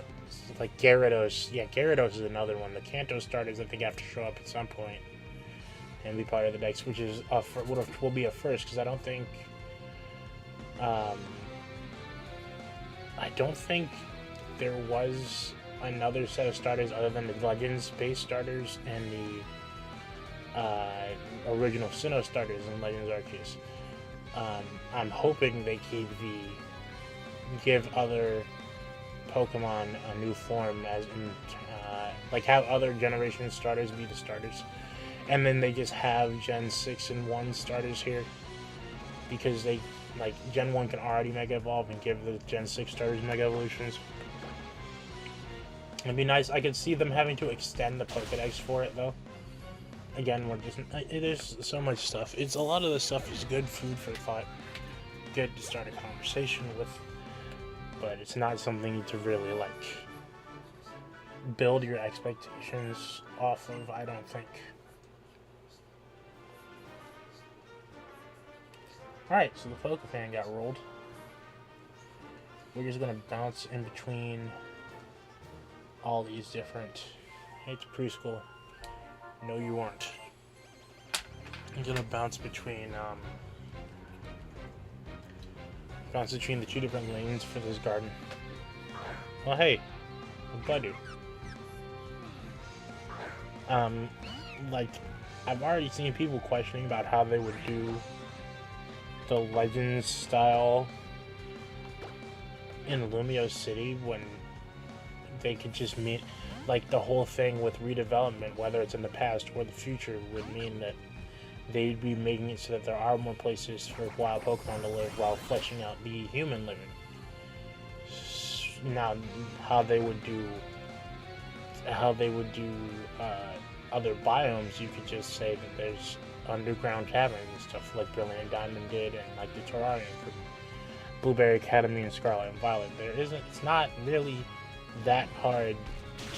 Like Gyarados, yeah, Gyarados is another one. The Kanto starters, I think, have to show up at some point and be part of the Dex, which is will be a first, because I don't think there was another set of starters other than the Legends base starters and the original Sinnoh starters in Legends Arceus. I'm hoping they give other Pokemon a new form, as in like have other generation starters be the starters, and then they just have Gen 6 and 1 starters here, because they, like, Gen 1 can already Mega Evolve and give the Gen 6 starters Mega Evolutions. It'd be nice. I could see them having to extend the Pokedex for it, though. again, we're just there's so much stuff. It's a lot of the stuff is good food for thought, good to start a conversation with, but it's not something to really like build your expectations off of. I don't think. All right, so the Pokefan got rolled. We're just gonna bounce in between all these different. Hey, it's preschool. No, you aren't. I'm gonna bounce between the two different lanes for this garden. Well, hey, buddy. Like, I've already seen people questioning about how they would do the Legends style in Lumiose City when they could just mean, like, the whole thing with redevelopment, whether it's in the past or the future, would mean that they'd be making it so that there are more places for wild Pokemon to live while fleshing out the human living. Now, how they would do other biomes, you could just say that there's underground caverns and stuff like Brilliant Diamond did, and like the Terrarium for Blueberry Academy and Scarlet and Violet. It's not really that hard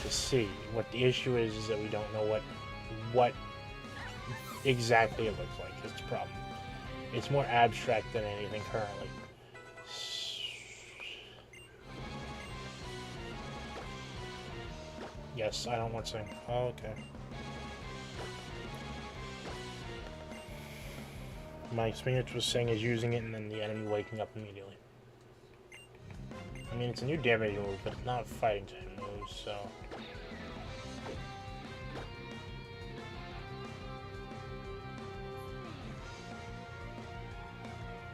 to see. What the issue is that we don't know what exactly it looks like. Is the problem. It's more abstract than anything currently. Yes, I don't want to sing. Oh, okay. My experience with Sing is using it and then the enemy waking up immediately. I mean, it's a new damage move, but it's not a fighting type move, so...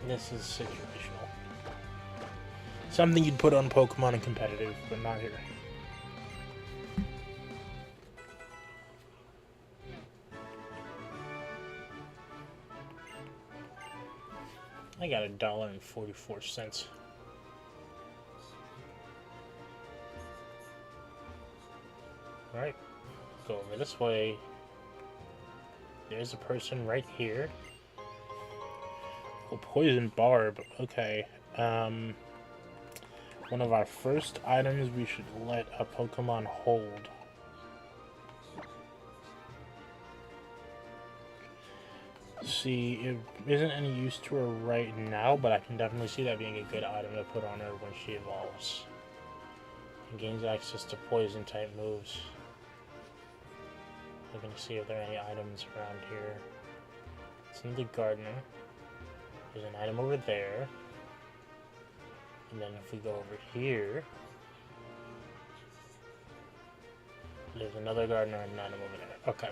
This is situational. Something you'd put on Pokemon and competitive, but not here. I got $1.44. Alright, go over this way. There's a person right here. Oh, Poison Barb. Okay. One of our first items we should let a Pokemon hold. See, it isn't any use to her right now, but I can definitely see that being a good item to put on her when she evolves. And gains access to poison type moves. Looking to see if there are any items around here. It's in the garden. There's an item over there. And then if we go over here, there's another gardener and an item over there. Okay.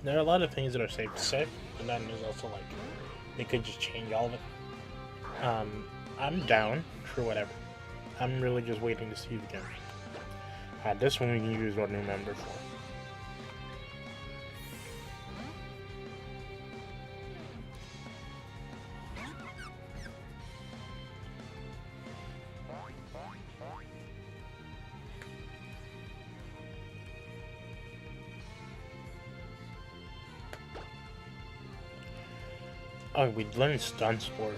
There are a lot of things that are safe to say, but then there's also like, they could just change all of it. I'm down for whatever. I'm really just waiting to see the game. This one we can use our new member for. Oh, we learned Stun Spore.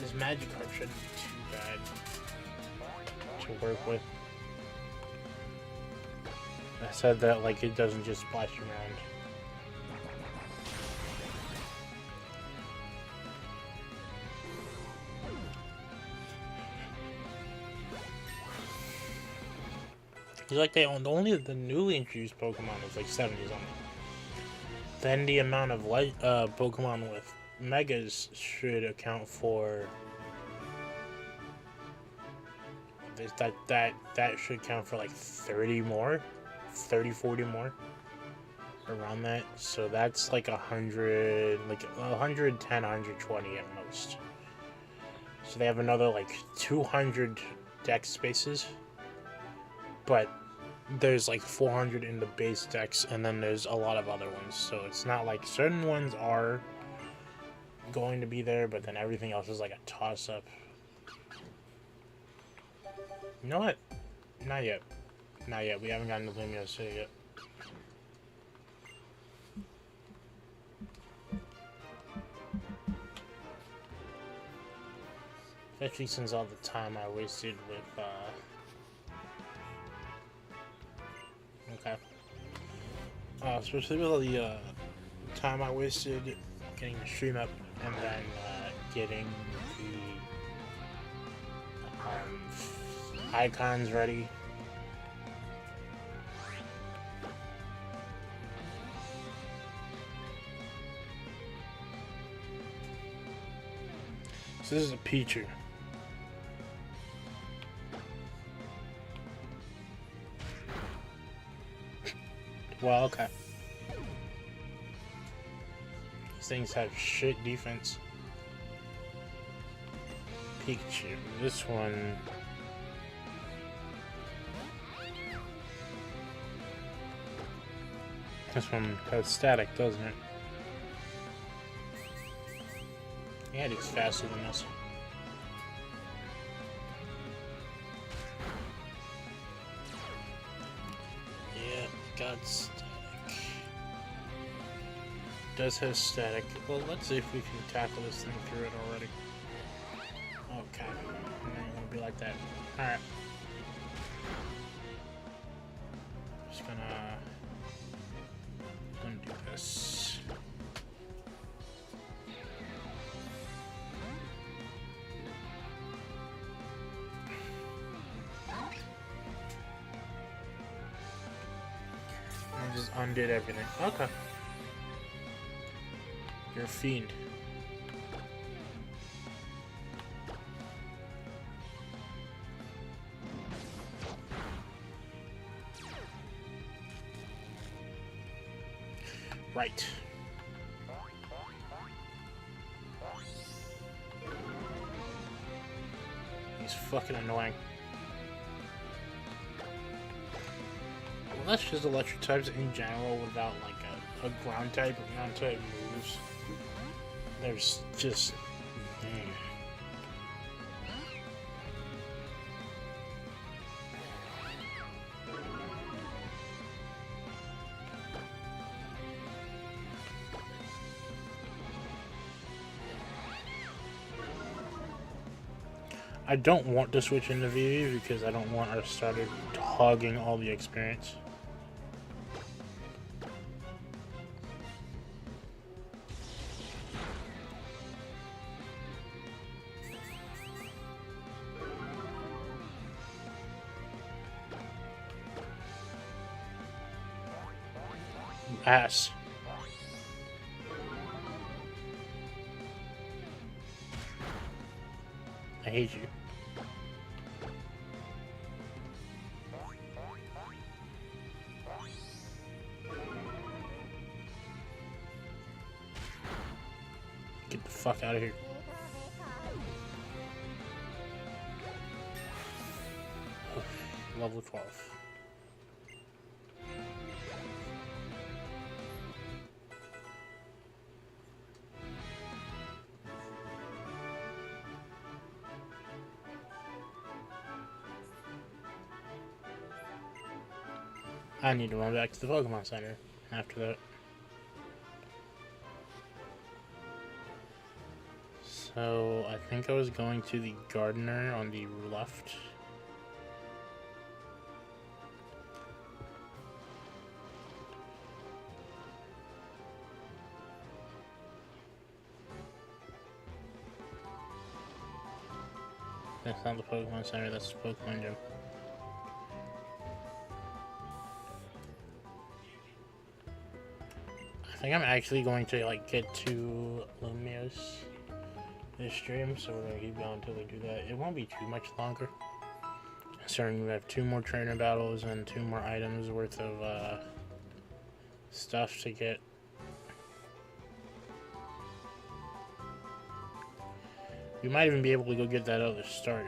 This Magikarp shouldn't be too bad to work with. I said that like it doesn't just splash around. It's like only the newly introduced Pokemon is like 70s only. Then the amount of Pokemon with Megas should account for that should count for like 30 more, 30, 40 more, around that. So that's like 100, like 110, 120 at most. So they have another like 200 deck spaces. But there's like 400 in the base decks, and then there's a lot of other ones. So it's not like certain ones are going to be there, but then everything else is like a toss-up. You know what? Not yet. Not yet. We haven't gotten to Lumiose City yet. Especially since all the time I wasted with, okay. Especially with all the, time I wasted getting the stream up and then, getting the, icons ready. So this is a Pichu. Well, okay. These things have shit defense. Pikachu. This one... This one has static, doesn't it? Yeah, it's faster than this. Yeah, got static. Does have static. Well, let's see if we can tackle this thing through it already. Okay. And then it's gonna be like that. Alright. Just gonna do this. I just undid everything. Okay. You're a fiend. Right. He's fucking annoying. Well, that's just electric types in general without like a ground type or ground type moves. There's just... I don't want to switch into VV because I don't want our starter hogging all the experience. Ass. I hate you. Get the fuck out of here. Level 12. I need to run back to the Pokemon Center after that. So, I think I was going to the Gardener on the left. That's not the Pokemon Center, that's the Pokemon Gym. I think I'm actually going to like get to Lumiose this stream, so we're gonna keep going until we do that. It won't be too much longer. Considering we have 2 more trainer battles and 2 more items worth of stuff to get. We might even be able to go get that other starter.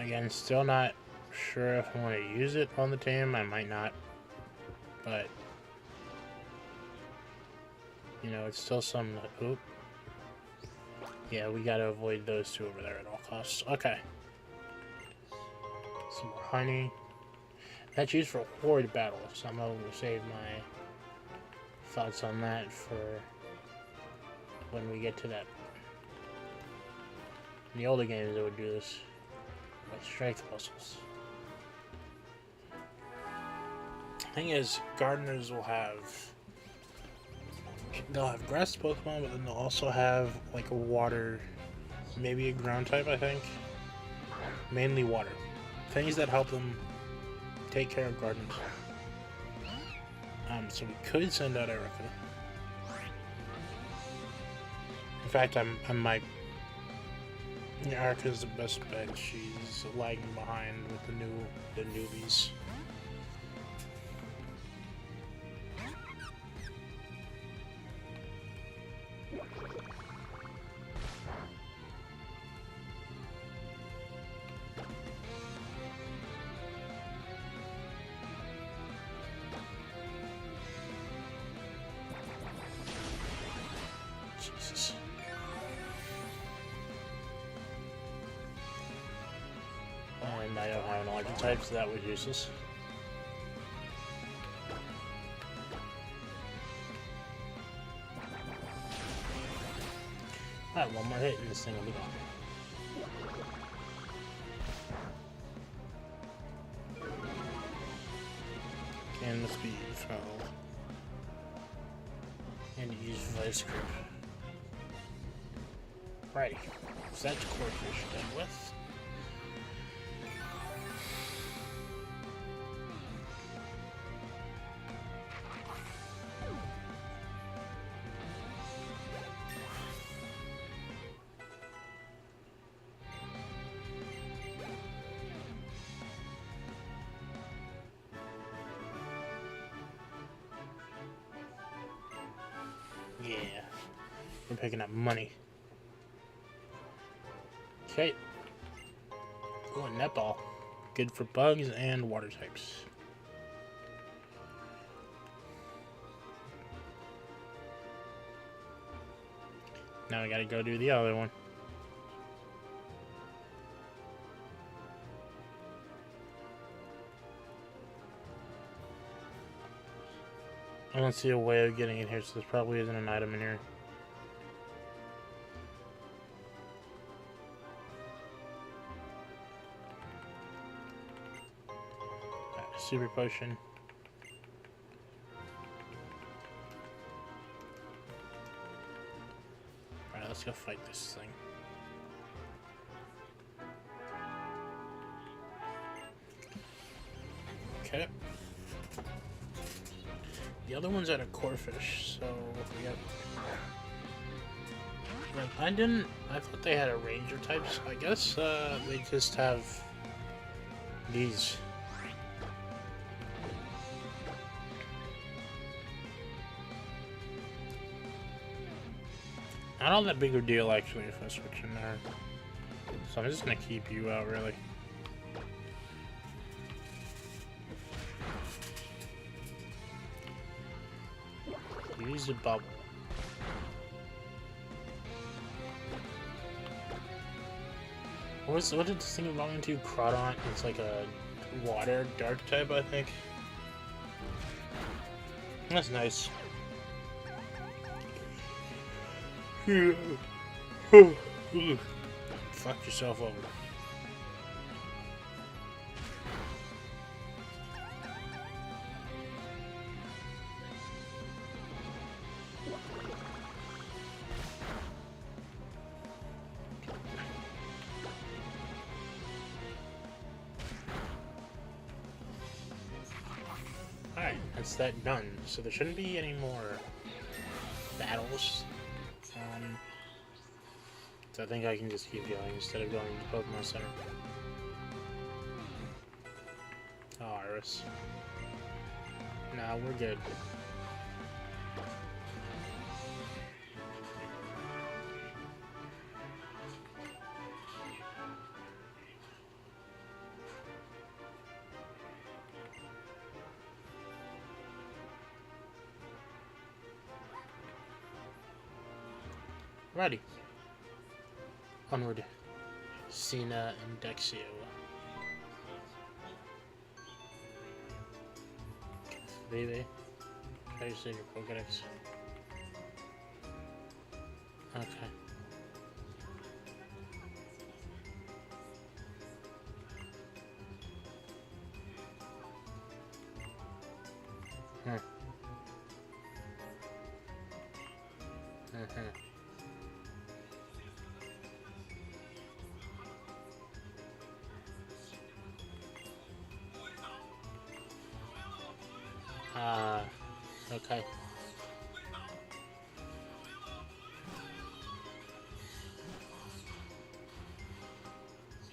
Again, still not sure if I want to use it on the team. I might not. But, you know, it's still something that... Oop. Yeah, we gotta avoid those two over there at all costs. Okay. Some more honey. That's used for horde battles, so I'm going to save my thoughts on that for when we get to that. In the older games, they would do this with strength muscles. Thing is, gardeners will have... They'll have grass Pokemon, but then they'll also have like a water, maybe a ground type, I think. Mainly water. Things that help them take care of gardens. So we could send out Erica. In fact, I might. Erica's the best bet. She's lagging behind with the newbies. Jesus. And I don't have an electric type, so that was useless. Alright, one more hit and this thing will be gone. Can this be fell? And use Vice Grip. Righty. So that's Corfish done with. Yeah. We're picking up money. Okay. Oh, a netball. Good for bugs and water types. Now we gotta go do the other one. I don't see a way of getting in here, so there probably isn't an item in here. Super potion. Alright, let's go fight this thing. Okay. The other one's at a Corfish, so we got... Like, I thought they had a ranger type, so I guess they just have these. Not all that big of a deal, actually, if I switch in there. So I'm just gonna keep you out, really. Use a bubble. What did this thing belong into? Crawdont? It's like a water dark type, I think. That's nice. Fuck yourself over. Alright, that's that done. So there shouldn't be any more battles. So I think I can just keep going instead of going to Pokemon Center. Oh, Iris. Nah, we're good. Righty. Onward. Cena and Dexio. Baby. Try to save your Pokedex. Okay. Okay.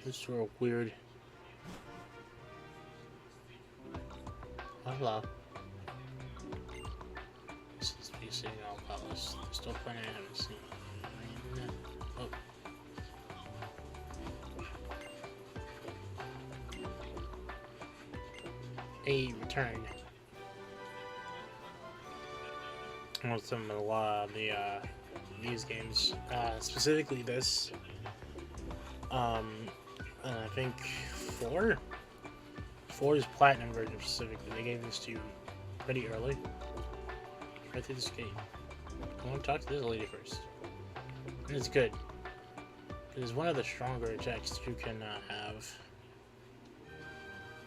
This is real weird. Oh, hello. This is me seeing all Kalos. There's still plenty I haven't seen. Oh. A return. With some of these games, specifically this. I think 4 is platinum version specifically. They gave this to you pretty early. Right through this gate. I want to talk to this lady first. And it's good. It's one of the stronger attacks you can have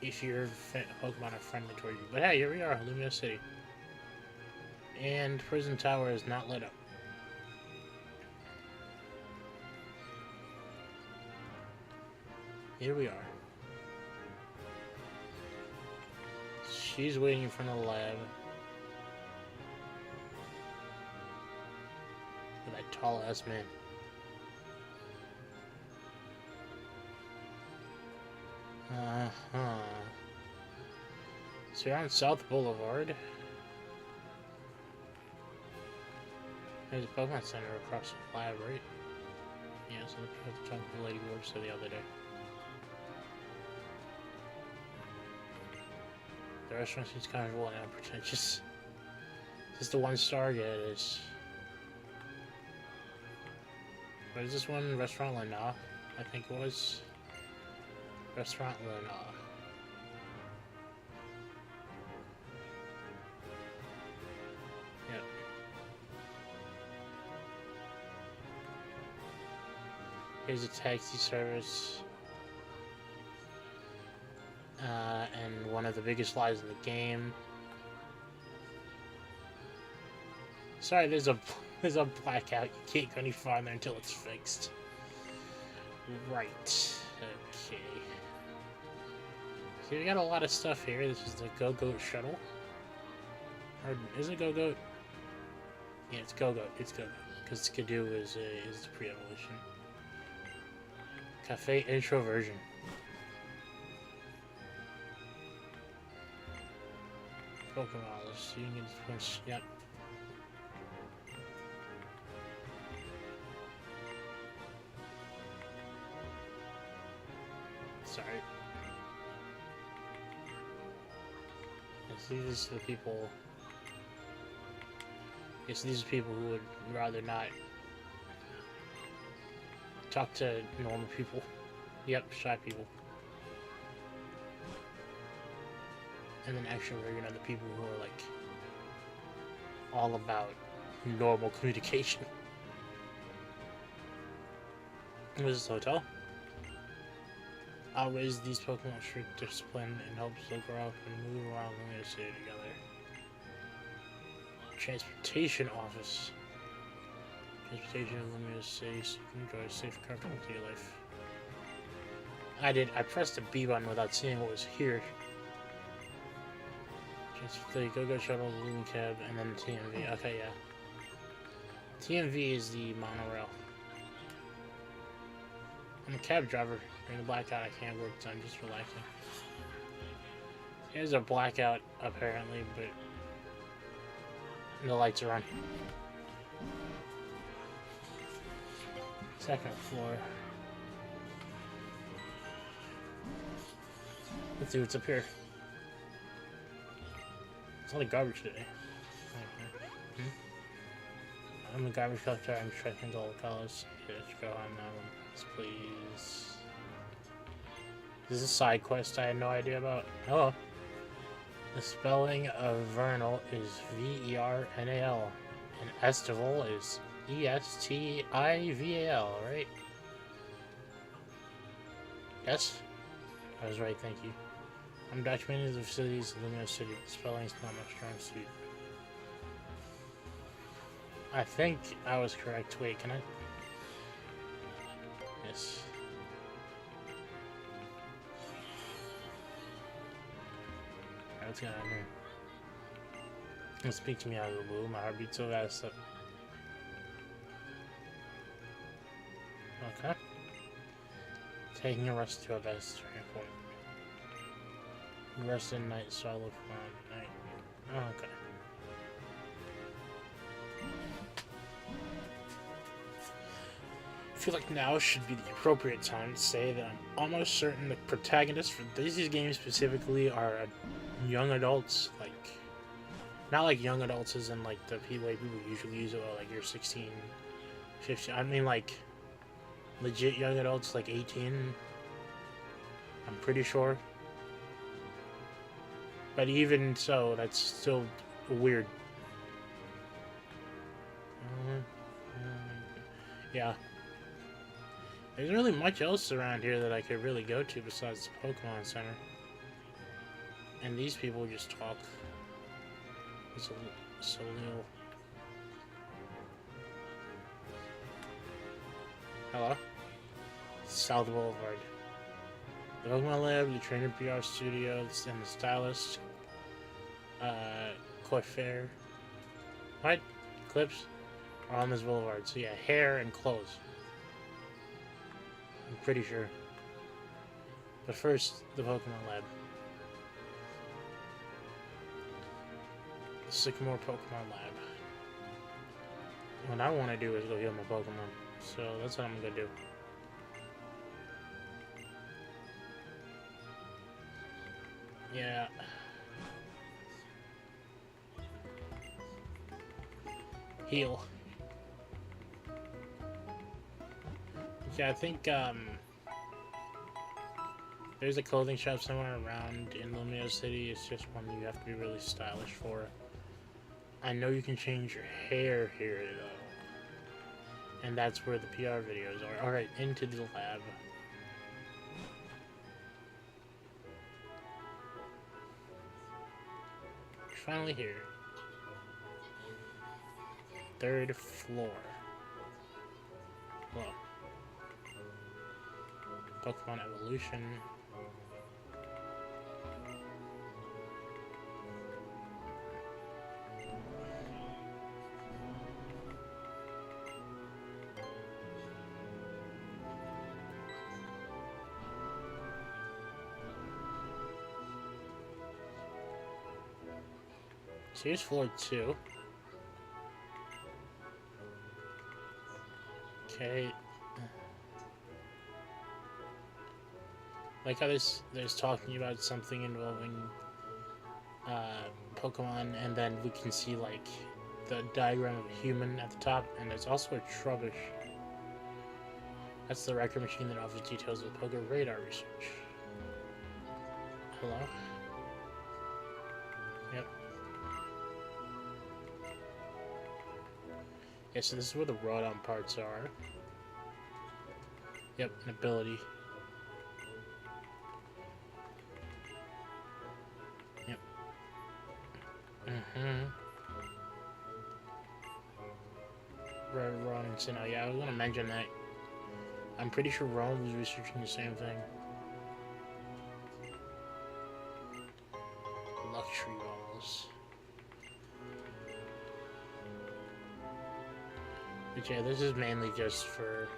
if your Pokemon are friendly toward you. But hey, here we are, Lumiose City. And Prism Tower is not lit up. Here we are. She's waiting in front of the lab. With that tall ass man. So you're on South Boulevard. There's a Pokemon Center across the lab, right? Yeah, so the talk to the lady we worked the other day. The restaurant seems casual and unpretentious. Is this the 1-star? Yeah, it is. What is this one? Restaurant Lena, I think it was. Restaurant Lena. Yep. Here's a taxi service. And one of the biggest lies in the game. Sorry, there's a blackout. You can't go any farther until it's fixed. Right. Okay. So we got a lot of stuff here. This is the Go-Goat shuttle. Or is it Go-Goat? Yeah, it's Go-Goat. It's Go-Goat. Because Skidoo is the pre-evolution. Cafe intro version. Pokemon, let's see, you can get this. Yep. Sorry. These are the people. Yes, these are people who would rather not talk to normal people. Yep, shy people. And then actually, you know, the people who are like all about normal communication. This is the hotel. I'll raise these Pokemon strict discipline and help them grow up and move around Lumiose City together. Transportation office. Transportation in Lumiose City so you can enjoy a safe car to your life. I pressed the B button without seeing what was here. The Go-Go Shuttle, the Loon Cab, and then the TMV. Okay, yeah. TMV is the monorail. I'm a cab driver. During the blackout, I can't work, so I'm just relaxing. There's a blackout, apparently, but the lights are on. Second floor. Let's see what's up here. It's a lot of garbage today. I'm a garbage collector. I'm trekking to all Kalos. Let's go on that one, please. This is a side quest I had no idea about. Hello. The spelling of Vernal is V-E-R-N-A-L. And Estival is E-S-T-I-V-A-L, right? Yes? I was right, thank you. I'm documenting the facilities of Lumiose City. Spelling is not my strong suit. I think I was correct. Wait, can I? Yes. Alright, what's going on here? Don't speak to me out of the blue. My heart beats so fast that... Okay. Taking a rest to a best starting point. Rest in night, so I look for night. Oh, okay. I feel like now should be the appropriate time to say that I'm almost certain the protagonists for these games specifically are young adults, like not like young adults as in like the way people usually use it, like you're 16, 15. I mean like legit young adults, like 18. I'm pretty sure. But even so, that's still weird. Yeah. There's really much else around here that I could really go to besides the Pokemon Center. And these people just talk. It's so little. Hello? South Boulevard. The Pokemon Lab, the Trainer PR Studio, and the Stylist. Coiffure. What? Clips are on this boulevard. So yeah, hair and clothes. I'm pretty sure. But first, the Pokemon Lab. The Sycamore Pokemon Lab. What I want to do is go heal my Pokemon. So that's what I'm going to do. Yeah. Heal. Yeah, I think, there's a clothing shop somewhere around in Lumiose City. It's just one you have to be really stylish for. I know you can change your hair here, though. And that's where the PR videos are. Alright, into the lab. You're finally here. 3rd floor. Well. Pokemon Evolution. So here's floor 2. Okay. Like how there's talking about something involving Pokemon, and then we can see like the diagram of a human at the top, and there's also a Trubbish. That's the record machine that offers details of Poké radar research. Hello? Yep. Yeah, so this is where the Rodon parts are. Yep, an ability. Yep. Red Robinson. Oh yeah, I was gonna mention that. I'm pretty sure Rome was researching the same thing. Luxury balls. But yeah, this is mainly just for,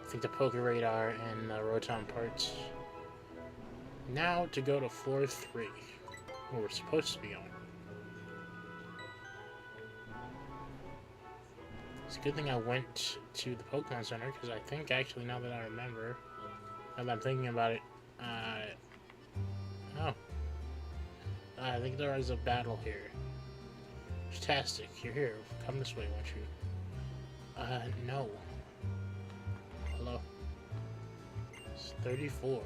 I think, the Poké Radar and the Rotom parts. Now to go to floor 3, where we're supposed to be going. It's a good thing I went to the Pokemon Center, because I think, actually, now that I remember, now that I'm thinking about it, I think there is a battle here. Fantastic, you're here. Come this way, won't you? No. Hello. It's 34.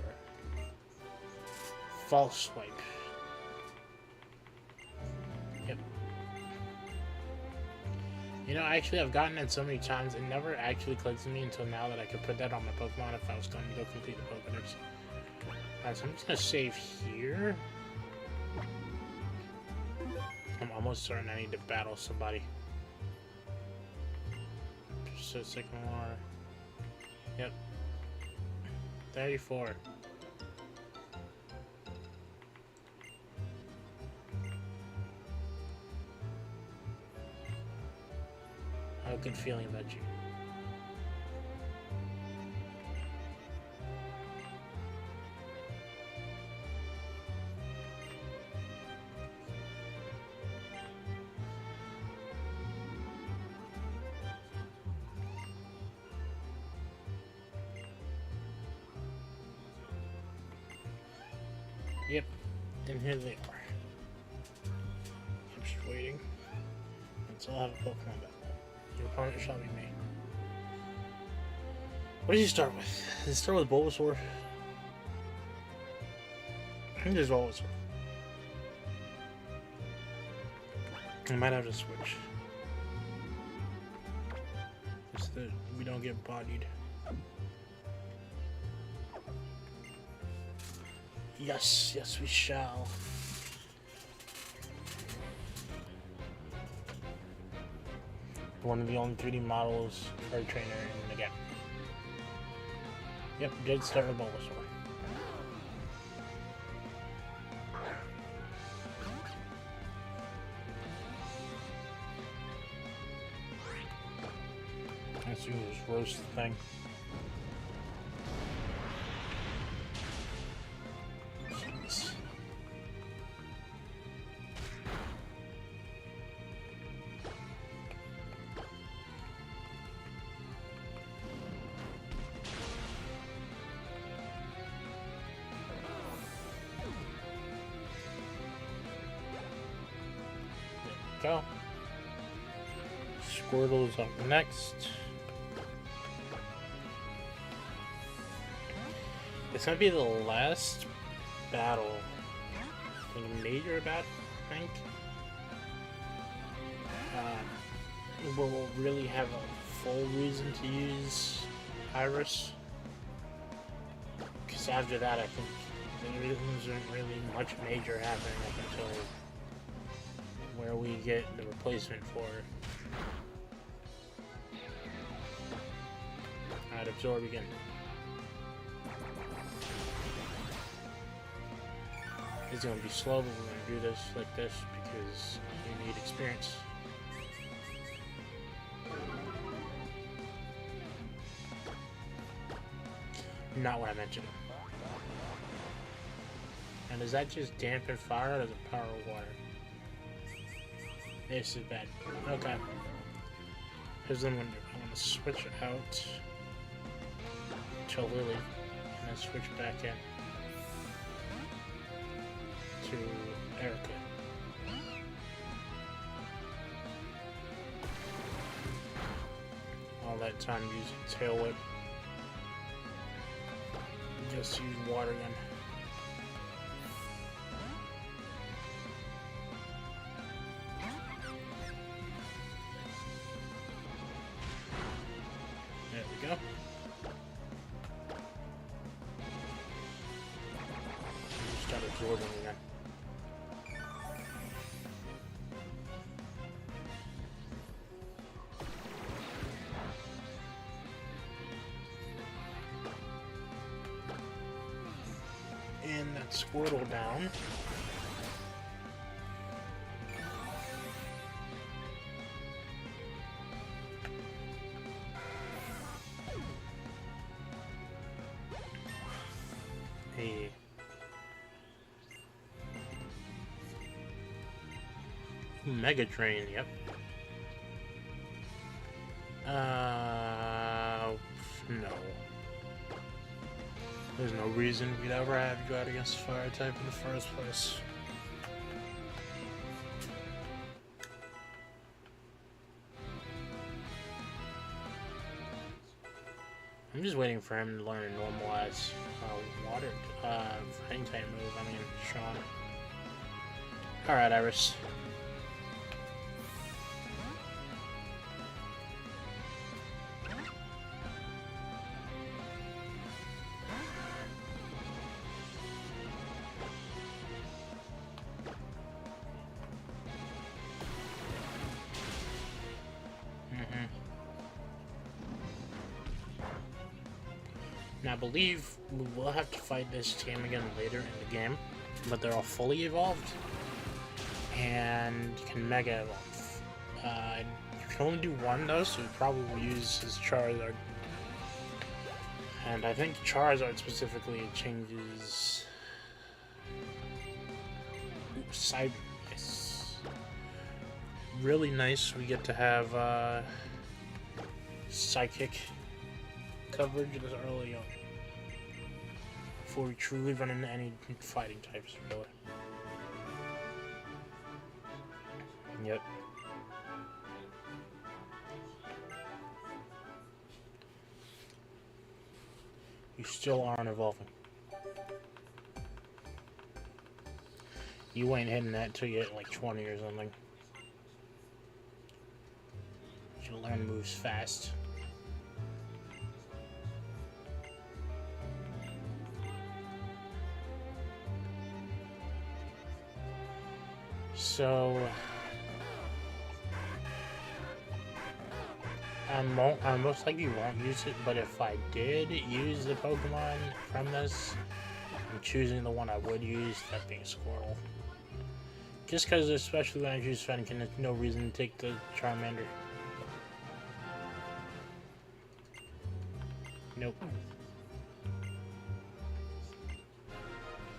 False swipe. Yep. You know, actually, I've gotten it so many times, it never actually clicks with me until now that I could put that on my Pokemon if I was going to go complete the Pokédex. Alright, so I'm just going to save here. I'm almost certain I need to battle somebody. Just a second more. Yep. 34. I have a good feeling about you. Yep, and here they are. I'm just waiting until I have a Pokemon battle. Your opponent shall be me. What does he start with? Does he start with Bulbasaur? I think there's Bulbasaur. I might have to switch. Just that we don't get bodied. Yes, yes we shall. One of the only 3D models for a trainer in the game. Yep, did start with Bulbasaur. Let's do this roast thing. Go. Squirtle's up next. This might be the last battle, like major battle, I think. Where we'll really have a full reason to use Iris. Because after that, I think there isn't really much major happening up until where we get the replacement for it. Alright, absorb again. It's gonna be slow, but we're gonna do this like this because you need experience. Not what I mentioned. And does that just dampen fire or does it power water? This is bad. Okay. Here's then when I'm gonna switch out to Lily and then switch back in to Erica. All that time using Tail Whip. Just use water gun. There we go. Start absorbing again. And that Squirtle down. Hey. Mega Train, yep. No. There's no reason we'd ever have you out against the fire type in the first place. I'm just waiting for him to learn a normal ass water fighting type move. I mean, Sean. Alright, Iris. Now, I believe we will have to fight this team again later in the game, but they're all fully evolved and can Mega Evolve. You can only do one though, so we probably will use his Charizard. And I think Charizard specifically changes Cyber. Nice. Really nice. We get to have Psychic coverage this early on before we truly run into any fighting types, really. Yep. You still aren't evolving. You ain't hitting that till you hit like 20 or something. You learn moves fast. So I most likely won't use it, but if I did use the Pokemon from this, I'm choosing the one I would use, that being Squirtle. Just because, especially when I choose Fennekin, there's no reason to take the Charmander. Nope.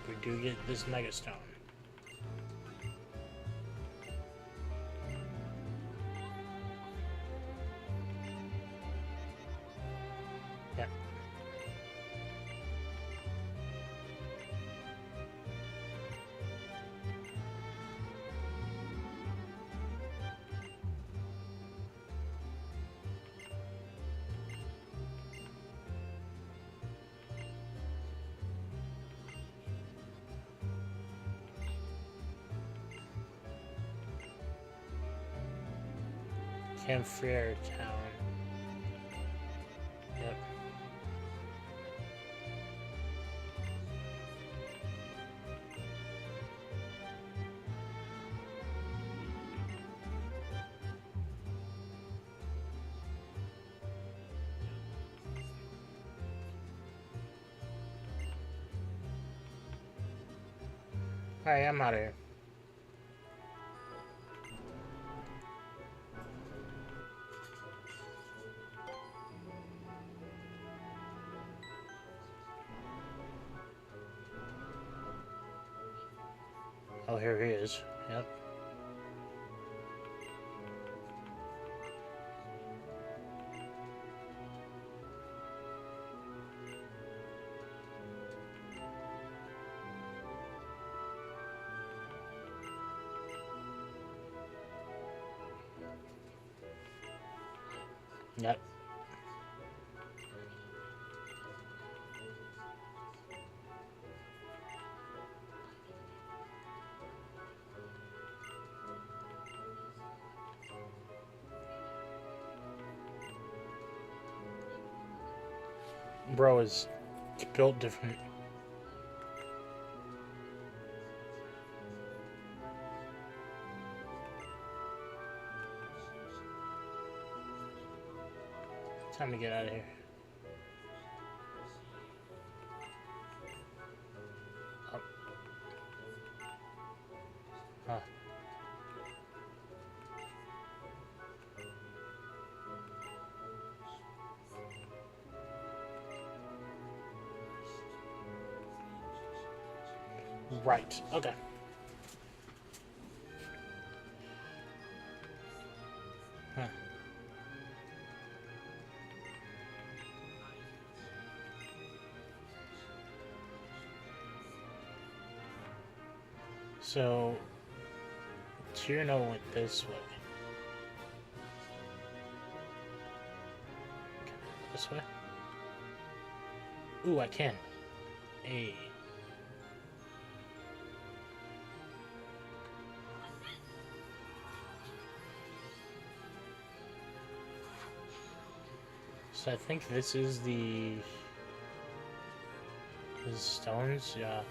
We do get this Mega Stone. Yeah. Campfire Town. Yep. Alright, I'm out of here. Oh, here he is. Yep. Yep. Bro is built different. Time to get out of here. Oh. Huh. Right. Okay. Huh. So, Tierno went this way. Okay, this way? Ooh, I can. Hey. So I think this is the stones, yeah.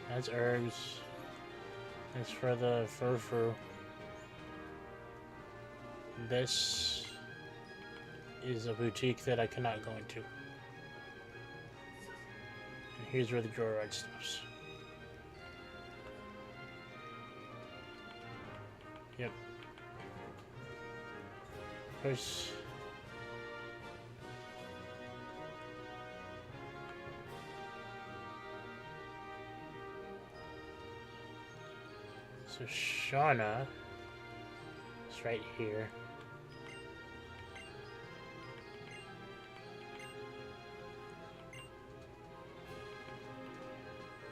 That's herbs. That's for the fur. This is a boutique that I cannot go into. And here's where the ride stops. Yep. There's... So Shauna is right here.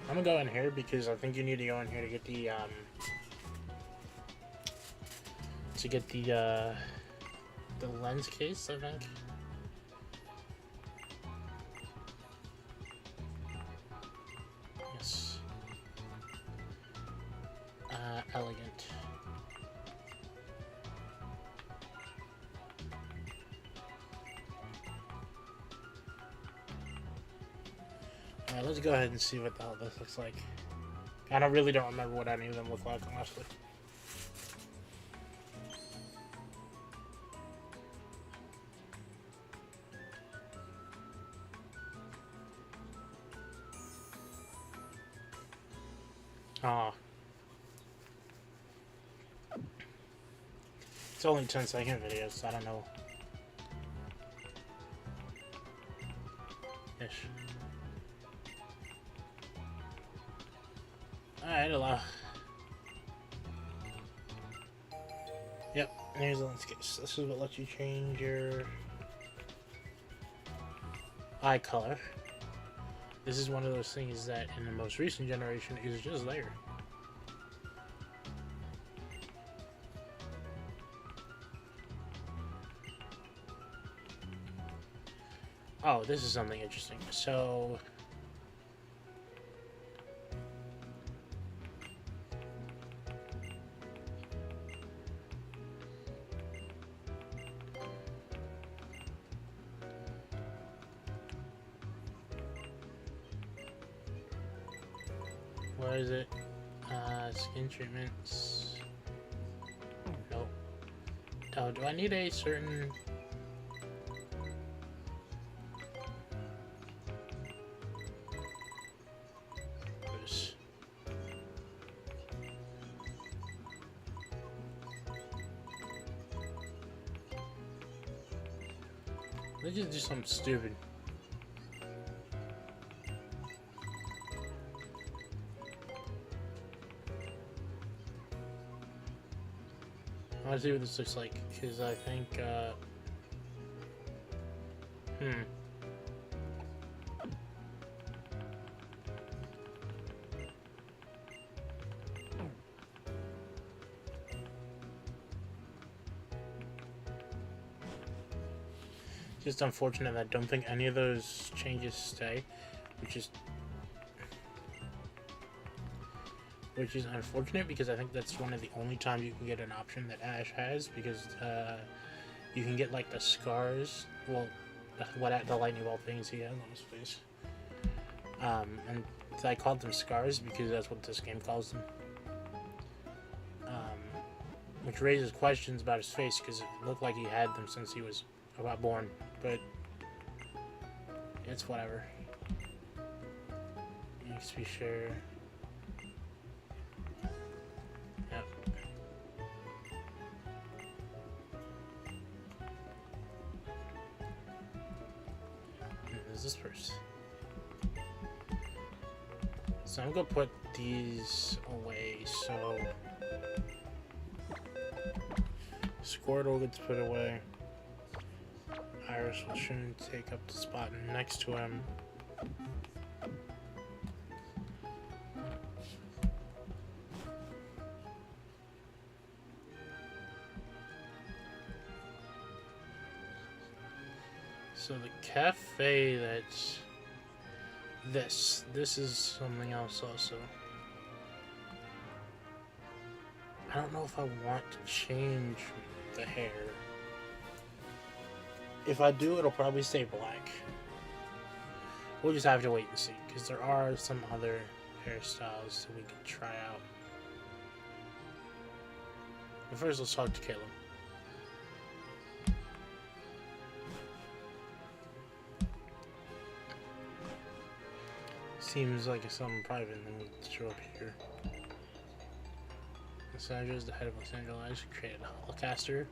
I'm gonna go in here because I think you need to go in here to get the lens case, I think. Yes. Elegant. Alright, let's go ahead and see what the hell this looks like. I really don't remember what any of them look like, honestly. Ah. It's only 10-second videos, so I don't know. Ish. Alright, hello. Yep, here's the lens case. This is what lets you change your eye color. This is one of those things that in the most recent generation is just there. Oh, this is something interesting. So... Where is it? Skin treatments. Nope. Oh, do I need a certain... Let's just do something stupid. I want to see what this looks like, because I think, Just unfortunate that I don't think any of those changes stay, which is unfortunate because I think that's one of the only times you can get an option that Ash has, because you can get like the scars, well, the lightning bolt things he has on his face, and I called them scars because that's what this game calls them, which raises questions about his face because it looked like he had them since he was about born, but it's whatever. XP share. Yep. There's this first. So I'm gonna put these away. So Squirtle gets put away. Iris will soon take up the spot next to him. So the cafe that's this is something else also. I don't know if I want to change the hair. If I do, it'll probably stay black. We'll just have to wait and see, because there are some other hairstyles that we could try out. But first, let's talk to Caleb. Seems like it's something private, and then we'll show up here. Los Angeles, the head of Los Angeles, created a holocaster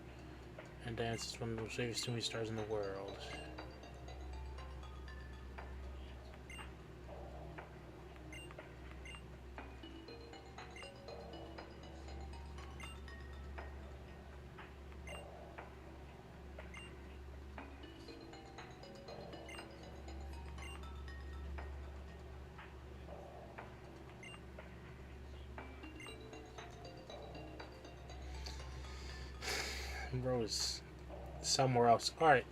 and dances one of the most famous movie stars in the world. Bro is somewhere else. Alright.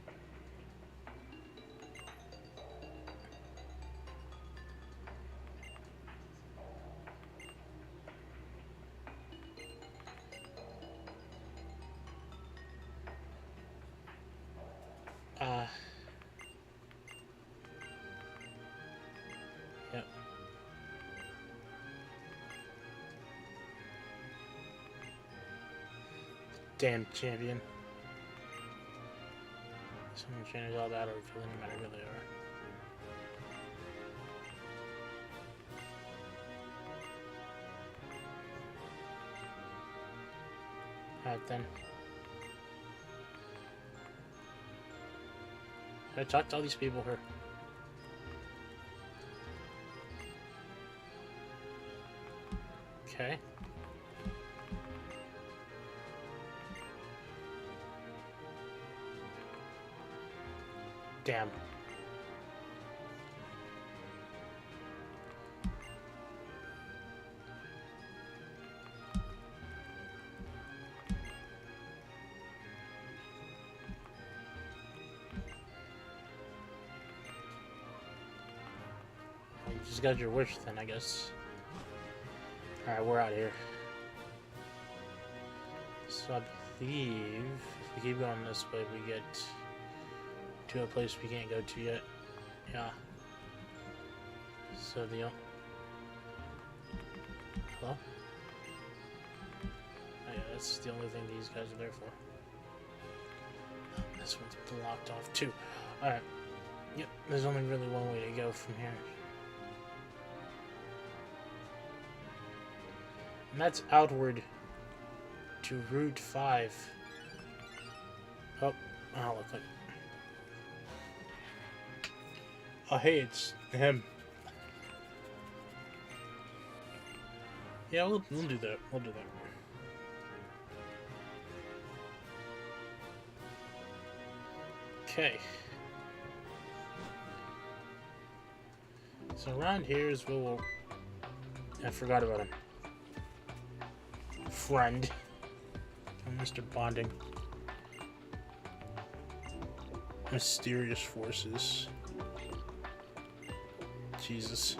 Yep. Damn champion. Someone changes all that or feeling no matter who they are. Alright then. I talked to all these people here. Okay. Damn. You just got your wish then, I guess. Alright, we're out of here. So I believe if we keep going this way, we get to a place we can't go to yet. Yeah. So the... Hello? Oh yeah, that's the only thing these guys are there for. This one's blocked off too. Alright. Yep, there's only really one way to go from here. And that's outward to Route 5. Oh, I'll look like... Oh, hey, it's him. Yeah, we'll do that. We'll do that. Okay. So around here is where we'll... I forgot about him. Friend. Oh, Mr. Bonding. Mysterious forces. Jesus.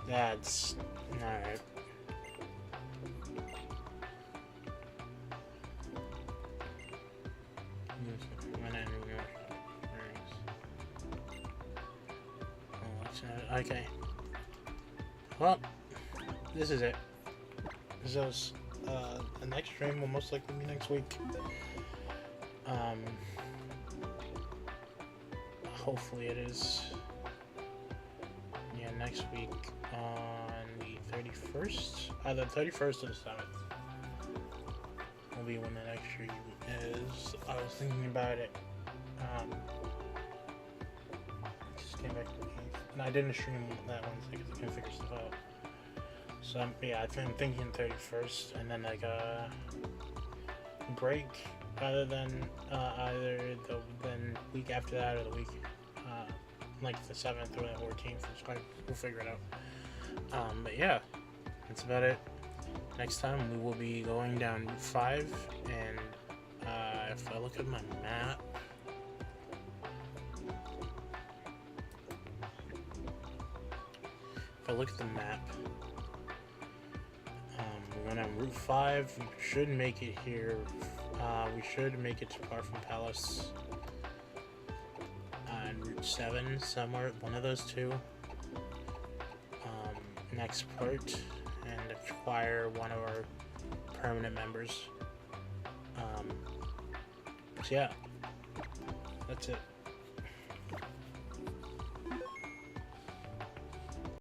That's alright. Okay. Well, this is it. So, the next stream will most likely be next week. Hopefully it is. Yeah, next week on the 31st. Either the 31st or the 7th will be when the next stream is. I was thinking about it. Just came back to the game. And I didn't stream that Wednesday because I couldn't figure stuff out. So yeah, I'm thinking 31st, and then like a break, rather than then week after that, or the week like the 7th or the 14th. It's fine. We'll figure it out. But yeah, that's about it. Next time we will be going down Route 5, and if I look at my map, we're going on Route 5. We should make it here. We should make it to far from Palace on Route 7 somewhere, one of those two. Next part, and acquire one of our permanent members. So yeah, that's it.